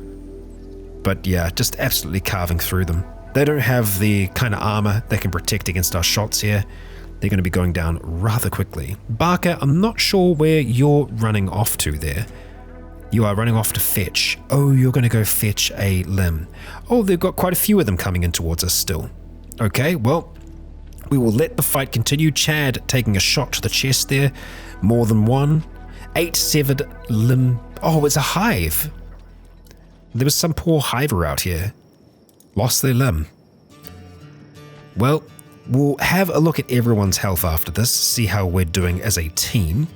But yeah, just absolutely carving through them. They don't have the kind of armor that can protect against our shots here. They're going to be going down rather quickly. Barker, I'm not sure where you're running off to there. You are running off to fetch. Oh, you're going to go fetch a limb. Oh, they've got quite a few of them coming in towards us still. Okay, well, we will let the fight continue. Chad taking a shot to the chest there. More than one. 8 severed limb. Oh, it's a hive. There was some poor hiver out here. Lost their limb. Well, we'll have a look at everyone's health after this, see how we're doing as a team.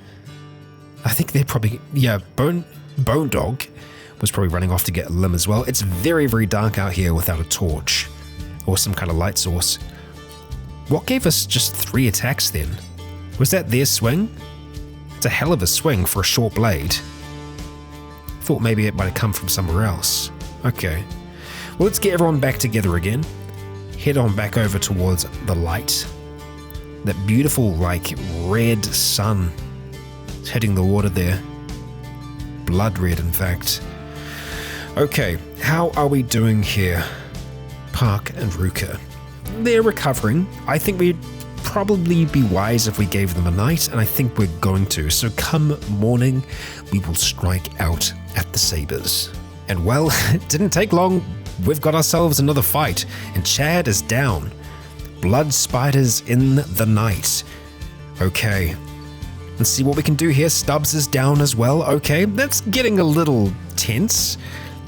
I think they're probably, yeah, Bone Dog was probably running off to get a limb as well. It's very, very dark out here without a torch or some kind of light source. What gave us just 3 attacks then? Was that their swing? It's a hell of a swing for a short blade. Thought maybe it might have come from somewhere else. Okay. Well, let's get everyone back together again. Head on back over towards the light. That beautiful, like, red sun is hitting the water there. Blood red, in fact. Okay, how are we doing here? Park and Ruka. They're recovering. I think we'd probably be wise if we gave them a night, and I think we're going to. So come morning, we will strike out at the Sabres. And well, it didn't take long. We've got ourselves another fight, and Chad is down. Blood spiders in the night. Okay, let's see what we can do here. Stubbs is down as well. Okay, that's getting a little tense,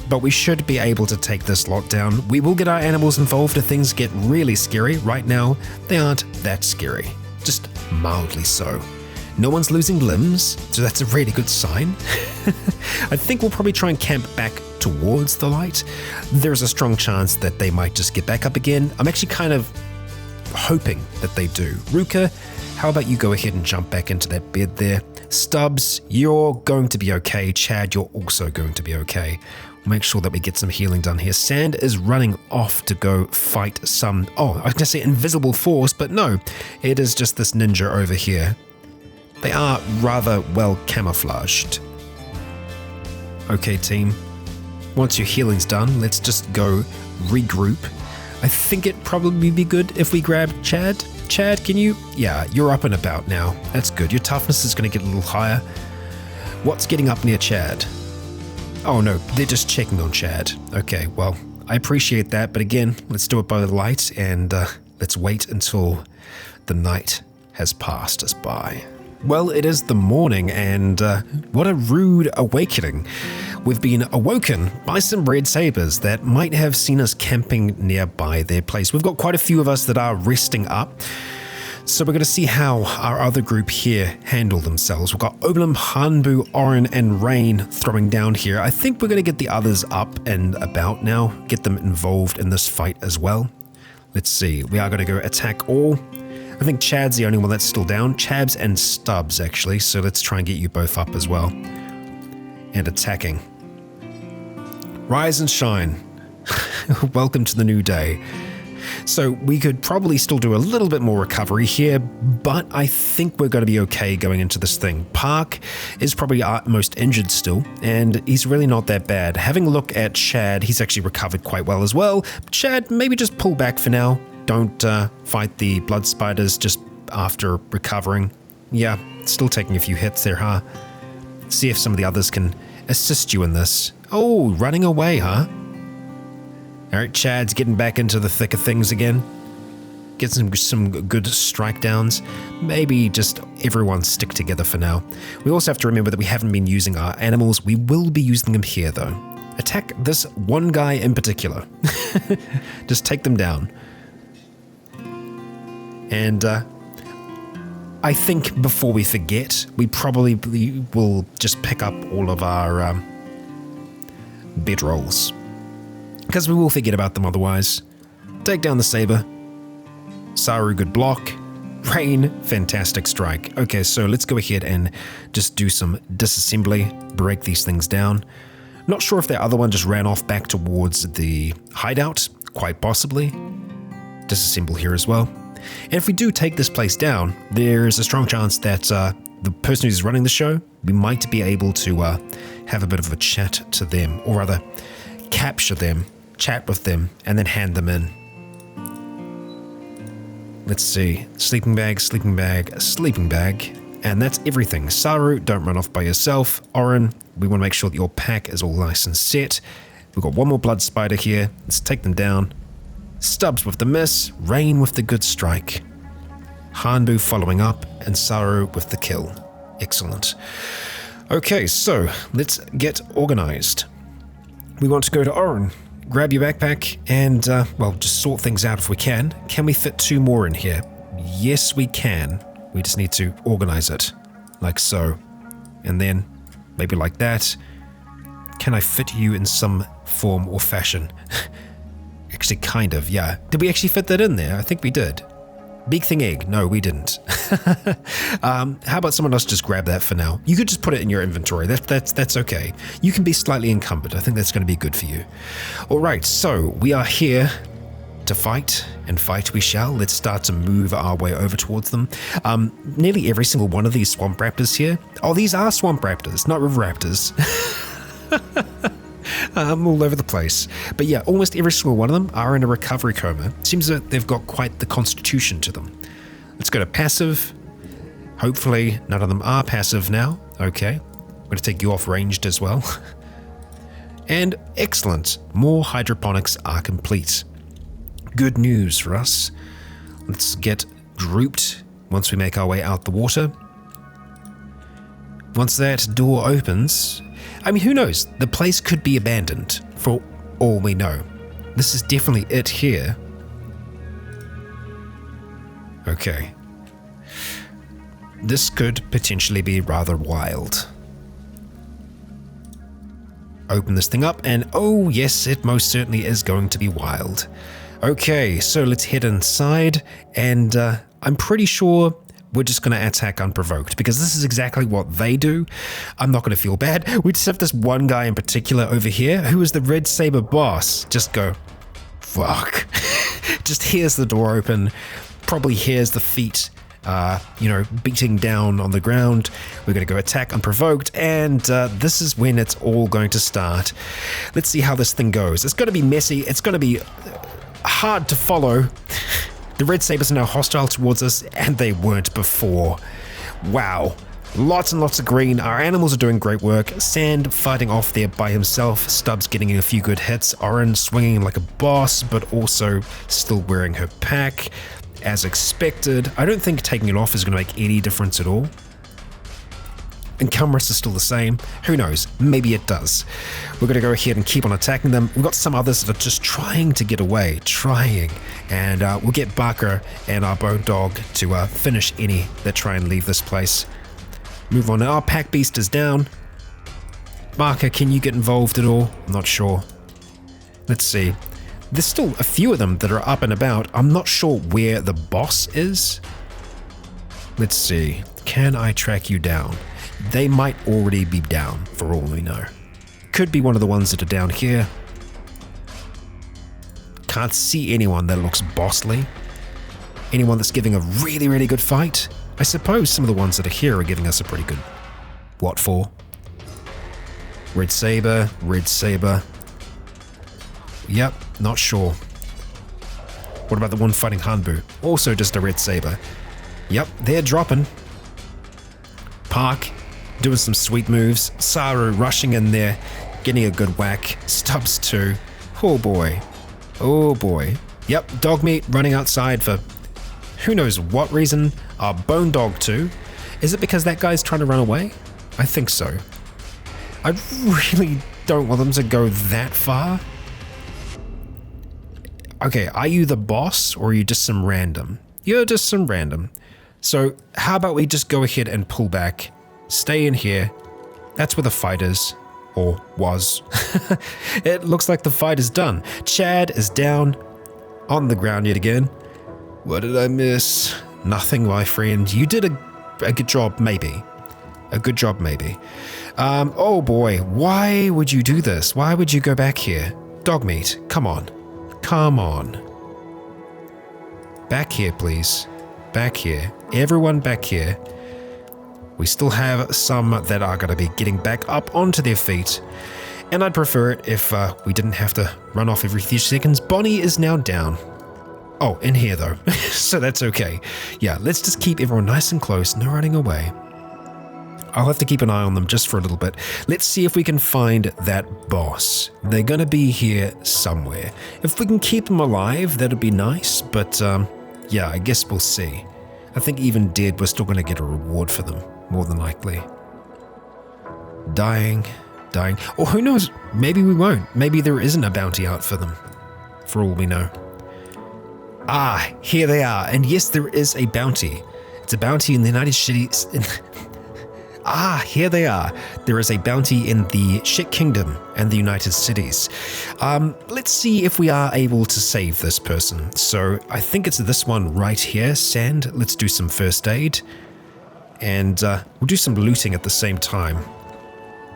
but we should be able to take this lot down. We will get our animals involved if things get really scary. Right now, they aren't that scary, just mildly so. No one's losing limbs, so that's a really good sign. I think we'll probably try and camp back towards the light. There's a strong chance that they might just get back up again. I'm actually kind of hoping that they do. Ruka, how about you go ahead and jump back into that bed there? Stubbs, you're going to be okay. Chad, you're also going to be okay. We'll make sure that we get some healing done here. Sand is running off to go fight some, I was going to say invisible force, but no, it is just this ninja over here. They are rather well camouflaged. Okay, team. Once your healing's done, let's just go regroup. I think it'd probably be good if we grab Chad. Chad, can you? Yeah, you're up and about now. That's good. Your toughness is going to get a little higher. What's getting up near Chad? Oh no, they're just checking on Chad. Okay, well, I appreciate that, but again, let's do it by the light and let's wait until the night has passed us by. Well, it is the morning, and what a rude awakening. We've been awoken by some red sabres that might have seen us camping nearby their place. We've got quite a few of us that are resting up, so we're going to see how our other group here handle themselves. We've got Oblum, Hanbu, Oren, and Rain throwing down here. I think we're going to get the others up and about now, get them involved in this fight as well. Let's see, we are going to go attack all. I think Chad's the only one that's still down. Chabs and Stubbs, actually. So let's try and get you both up as well. And attacking. Rise and shine. Welcome to the new day. So we could probably still do a little bit more recovery here, but I think we're going to be okay going into this thing. Park is probably our most injured still, and he's really not that bad. Having a look at Chad, he's actually recovered quite well as well. Chad, maybe just pull back for now. Don't fight the blood spiders just after recovering. Yeah, still taking a few hits there, huh? See if some of the others can assist you in this. Oh, running away, huh? Alright, Chad's getting back into the thick of things again. Get some good strike downs. Maybe just everyone stick together for now. We also have to remember that we haven't been using our animals. We will be using them here, though. Attack this one guy in particular. Just take them down. And I think before we forget, we probably will just pick up all of our bedrolls. Because we will forget about them otherwise. Take down the Sabre. Saru, good block. Rain, fantastic strike. Okay, so let's go ahead and just do some disassembly, break these things down. Not sure if that other one just ran off back towards the hideout, quite possibly. Disassemble here as well. And if we do take this place down, there's a strong chance that the person who's running the show, we might be able to have a bit of a chat to them, or rather, capture them, chat with them, and then hand them in. Let's see, sleeping bag, sleeping bag, sleeping bag, and that's everything. Saru, don't run off by yourself. Oren, we want to make sure that your pack is all nice and set. We've got one more blood spider here. Let's take them down. Stubbs with the miss, Rain with the good strike. Hanbu following up, and Saru with the kill. Excellent. Okay, so let's get organized. We want to go to Oren. Grab your backpack and, well, just sort things out if we can. Can we fit 2 more in here? Yes, we can. We just need to organize it. Like so. And then, maybe like that. Can I fit you in some form or fashion? Actually, kind of, yeah. Did we actually fit that in there? I think we did. Big thing egg. No, we didn't. How about someone else just grab that for now? You could just put it in your inventory. That's okay. You can be slightly encumbered. I think that's going to be good for you. All right, so we are here to fight, and fight we shall. Let's start to move our way over towards them. Nearly every single one of these swamp raptors here. Oh, these are swamp raptors, not river raptors. All over the place. But yeah, almost every single one of them are in a recovery coma. Seems that they've got quite the constitution to them. Let's go to passive. Hopefully none of them are passive now. Okay. I'm going to take you off ranged as well. And excellent. More hydroponics are complete. Good news for us. Let's get grouped once we make our way out the water. Once that door opens, I mean, who knows? The place could be abandoned, for all we know. This is definitely it here. Okay. This could potentially be rather wild. Open this thing up, and oh yes, it most certainly is going to be wild. Okay, so let's head inside, and I'm pretty sure we're just going to attack unprovoked, because this is exactly what they do. I'm not going to feel bad. We just have this one guy in particular over here, who is the Red Sabre boss. Just go, fuck. Just hears the door open, probably hears the feet, beating down on the ground. We're going to go attack unprovoked, and this is when it's all going to start. Let's see how this thing goes. It's going to be messy. It's going to be hard to follow. The Red Sabres are now hostile towards us, and they weren't before. Wow. Lots and lots of green. Our animals are doing great work. Sand fighting off there by himself. Stubbs getting a few good hits. Oren swinging like a boss, but also still wearing her pack. As expected. I don't think taking it off is going to make any difference at all. Encumbrance is still the same. Who knows? Maybe it does. We're going to go ahead and keep on attacking them. We've got some others that are just trying to get away. Trying. And we'll get Barker and our bone dog to finish any that try and leave this place. Move on. Our pack beast is down. Barker, can you get involved at all? I'm not sure. Let's see. There's still a few of them that are up and about. I'm not sure where the boss is. Let's see. Can I track you down? They might already be down, for all we know. Could be one of the ones that are down here. Can't see anyone that looks bossly. Anyone that's giving a really, really good fight. I suppose some of the ones that are here are giving us a pretty good what for. Red Sabre, Red Sabre. Yep, not sure. What about the one fighting Hanbu? Also just a Red Sabre. Yep, they're dropping. Park, doing some sweet moves. Saru rushing in there, getting a good whack. Stubbs too. Oh boy. Oh boy. Yep, dog meat running outside for who knows what reason. Our bone dog too. Is it because that guy's trying to run away? I think so. I really don't want them to go that far. Okay, are you the boss or are you just some random? You're just some random. So how about we just go ahead and pull back, stay in here. That's where the fight is. Or was. It looks like the fight is done. Chad is down on the ground yet again. What did I miss? Nothing, my friend. You did a good job, maybe. A good job, maybe. Oh boy, why would you do this? Why would you go back here? Dog meat, come on. Come on. Back here, please. Back here. Everyone back here. We still have some that are going to be getting back up onto their feet. And I'd prefer it if we didn't have to run off every few seconds. Bonnie is now down. Oh, in here though. So that's okay. Yeah, let's just keep everyone nice and close, no running away. I'll have to keep an eye on them just for a little bit. Let's see if we can find that boss. They're going to be here somewhere. If we can keep them alive, that'd be nice. But yeah, I guess we'll see. I think even dead, we're still going to get a reward for them, more than likely. Dying. Or who knows, maybe we won't. Maybe there isn't a bounty out for them, for all we know. Ah, here they are. And yes, there is a bounty. It's a bounty in the United States. Ah, here they are. There is a bounty in the Czech Kingdom and the United Cities. Let's see if we are able to save this person. So I think it's this one right here, Sand. Let's do some first aid. And we'll do some looting at the same time.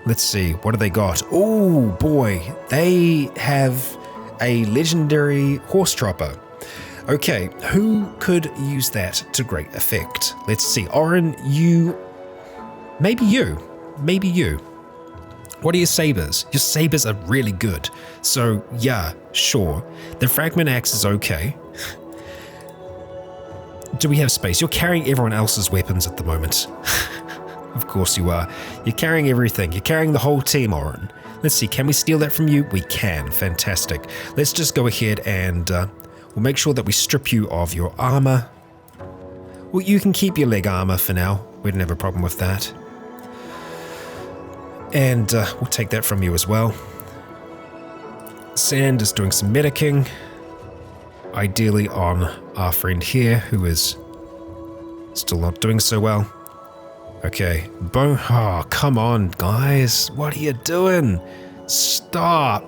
Let's see, what do they got? Oh boy, they have a legendary horse chopper. Okay, who could use that to great effect? Let's see, Oren, maybe you. What are your sabers? Your sabers are really good. So yeah, sure. The fragment axe is okay. Do we have space? You're carrying everyone else's weapons at the moment. Of course you are. You're carrying everything. You're carrying the whole team, Oren. Let's see, can we steal that from you? We can. Fantastic. Let's just go ahead and we'll make sure that we strip you of your armor. Well, you can keep your leg armor for now. We don't have a problem with that. And we'll take that from you as well. Sand is doing some medicing. Ideally on our friend here, who is still not doing so well. Okay, oh, come on, guys. What are you doing? Stop.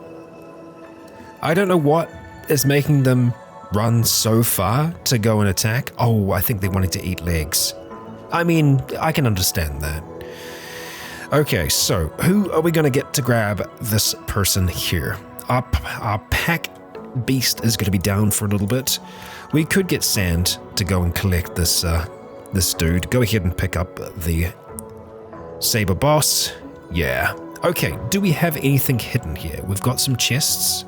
I don't know what is making them run so far to go and attack. Oh, I think they wanted to eat legs. I mean, I can understand that. Okay, so who are we going to get to grab this person here? Our pack beast is going to be down for a little bit. We could get Sand to go and collect this this dude. Go ahead and pick up the Saber boss. Yeah. Okay, do we have anything hidden here? We've got some chests.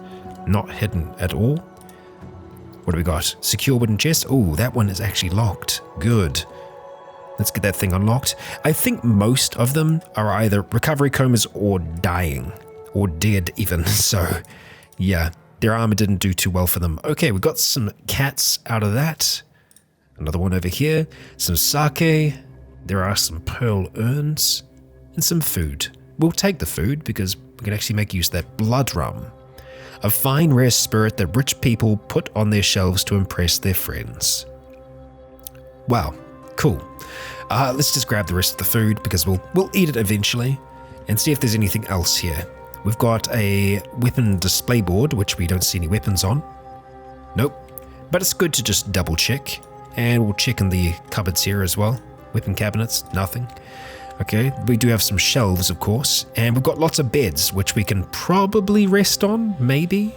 Not hidden at all. What do we got? Secure wooden chest. Oh, that one is actually locked. Good. Let's get that thing unlocked. I think most of them are either recovery comas or dying. Or dead even. So, yeah. Their armor didn't do too well for them. Okay, we got some cats out of that. Another one over here. Some sake. There are some pearl urns. And some food. We'll take the food because we can actually make use of that blood rum. A fine rare spirit that rich people put on their shelves to impress their friends. Wow, cool. Let's just grab the rest of the food because we'll eat it eventually and see if there's anything else here. We've got a weapon display board, which we don't see any weapons on. Nope. But it's good to just double check. And we'll check in the cupboards here as well. Weapon cabinets, nothing. Okay, we do have some shelves, of course. And we've got lots of beds, which we can probably rest on, maybe.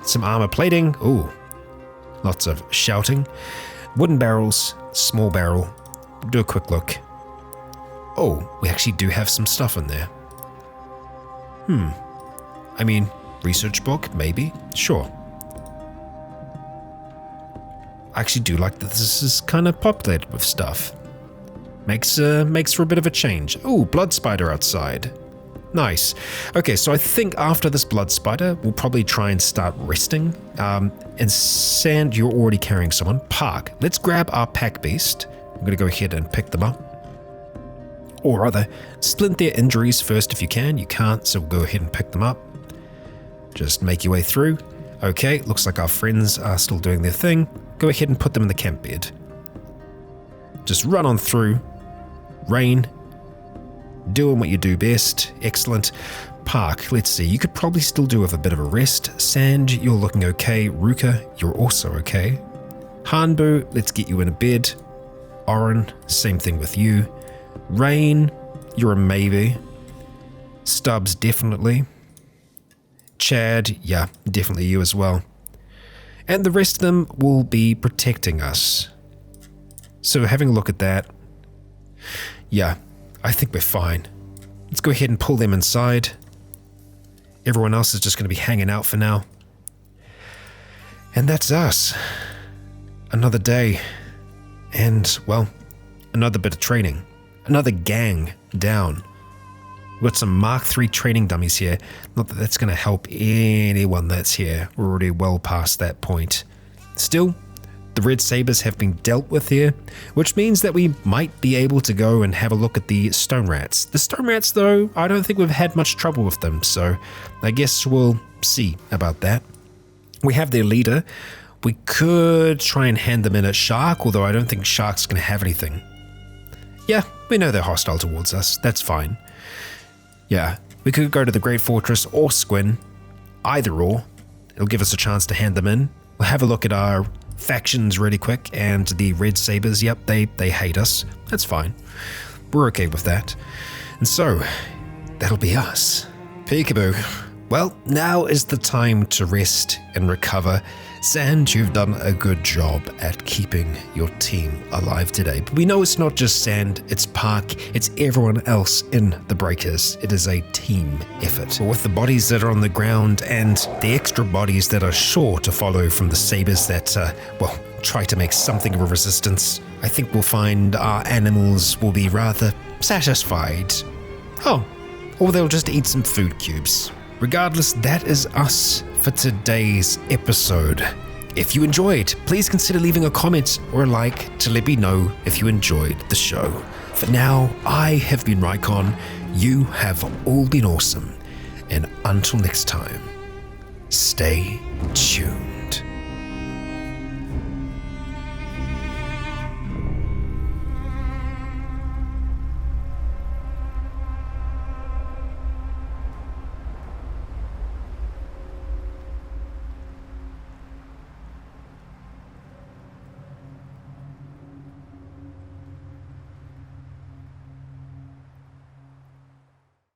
Some armor plating. Ooh, lots of shouting. Wooden barrels, small barrel. We'll do a quick look. Oh, we actually do have some stuff in there. I mean, research book, maybe? Sure. I actually do like that this is kind of populated with stuff. Makes for a bit of a change. Oh, blood spider outside. Nice. Okay, so I think after this blood spider, we'll probably try and start resting. And Sand, you're already carrying someone. Park, let's grab our pack beast. I'm going to go ahead and pick them up. Or rather, splint their injuries first if you can. You can't, so we'll go ahead and pick them up. Just make your way through. Okay, looks like our friends are still doing their thing. Go ahead and put them in the camp bed. Just run on through. Rain. doing what you do best. Excellent. Park, let's see, you could probably still do with a bit of a rest. Sand, you're looking okay. Ruka, you're also okay. Hanbu, let's get you in a bed. Oren, same thing with you. Rain, you're a maybe. Stubbs, definitely. Chad, yeah, definitely you as well. And the rest of them will be protecting us. So having a look at that, yeah, I think we're fine. Let's go ahead and pull them inside. Everyone else is just going to be hanging out for now. And that's us. Another day. And, well, another bit of training. Another gang down. We've got some Mark III training dummies here. Not that that's going to help anyone that's here. We're already well past that point. Still, the Red Sabres have been dealt with here, which means that we might be able to go and have a look at the Stone Rats. The Stone Rats, though, I don't think we've had much trouble with them, so I guess we'll see about that. We have their leader. We could try and hand them in at Shark, although I don't think Shark's going to have anything. Yeah, we know they're hostile towards us. That's fine. Yeah, we could go to the Great Fortress or Squin. Either or. It'll give us a chance to hand them in. We'll have a look at our factions really quick, and the Red Sabres, yep, they hate us. That's fine. We're okay with that. And so, that'll be us. Peekaboo. Well, now is the time to rest and recover. Sand, you've done a good job at keeping your team alive today. But we know it's not just Sand, it's Park, it's everyone else in the Breakers. It is a team effort. But with the bodies that are on the ground and the extra bodies that are sure to follow from the Sabres that, well, try to make something of a resistance, I think we'll find our animals will be rather satisfied. Oh, or they'll just eat some food cubes. Regardless, that is us for today's episode. If you enjoyed, please consider leaving a comment or a like to let me know if you enjoyed the show. For now, I have been Rycon, you have all been awesome, and until next time, stay tuned.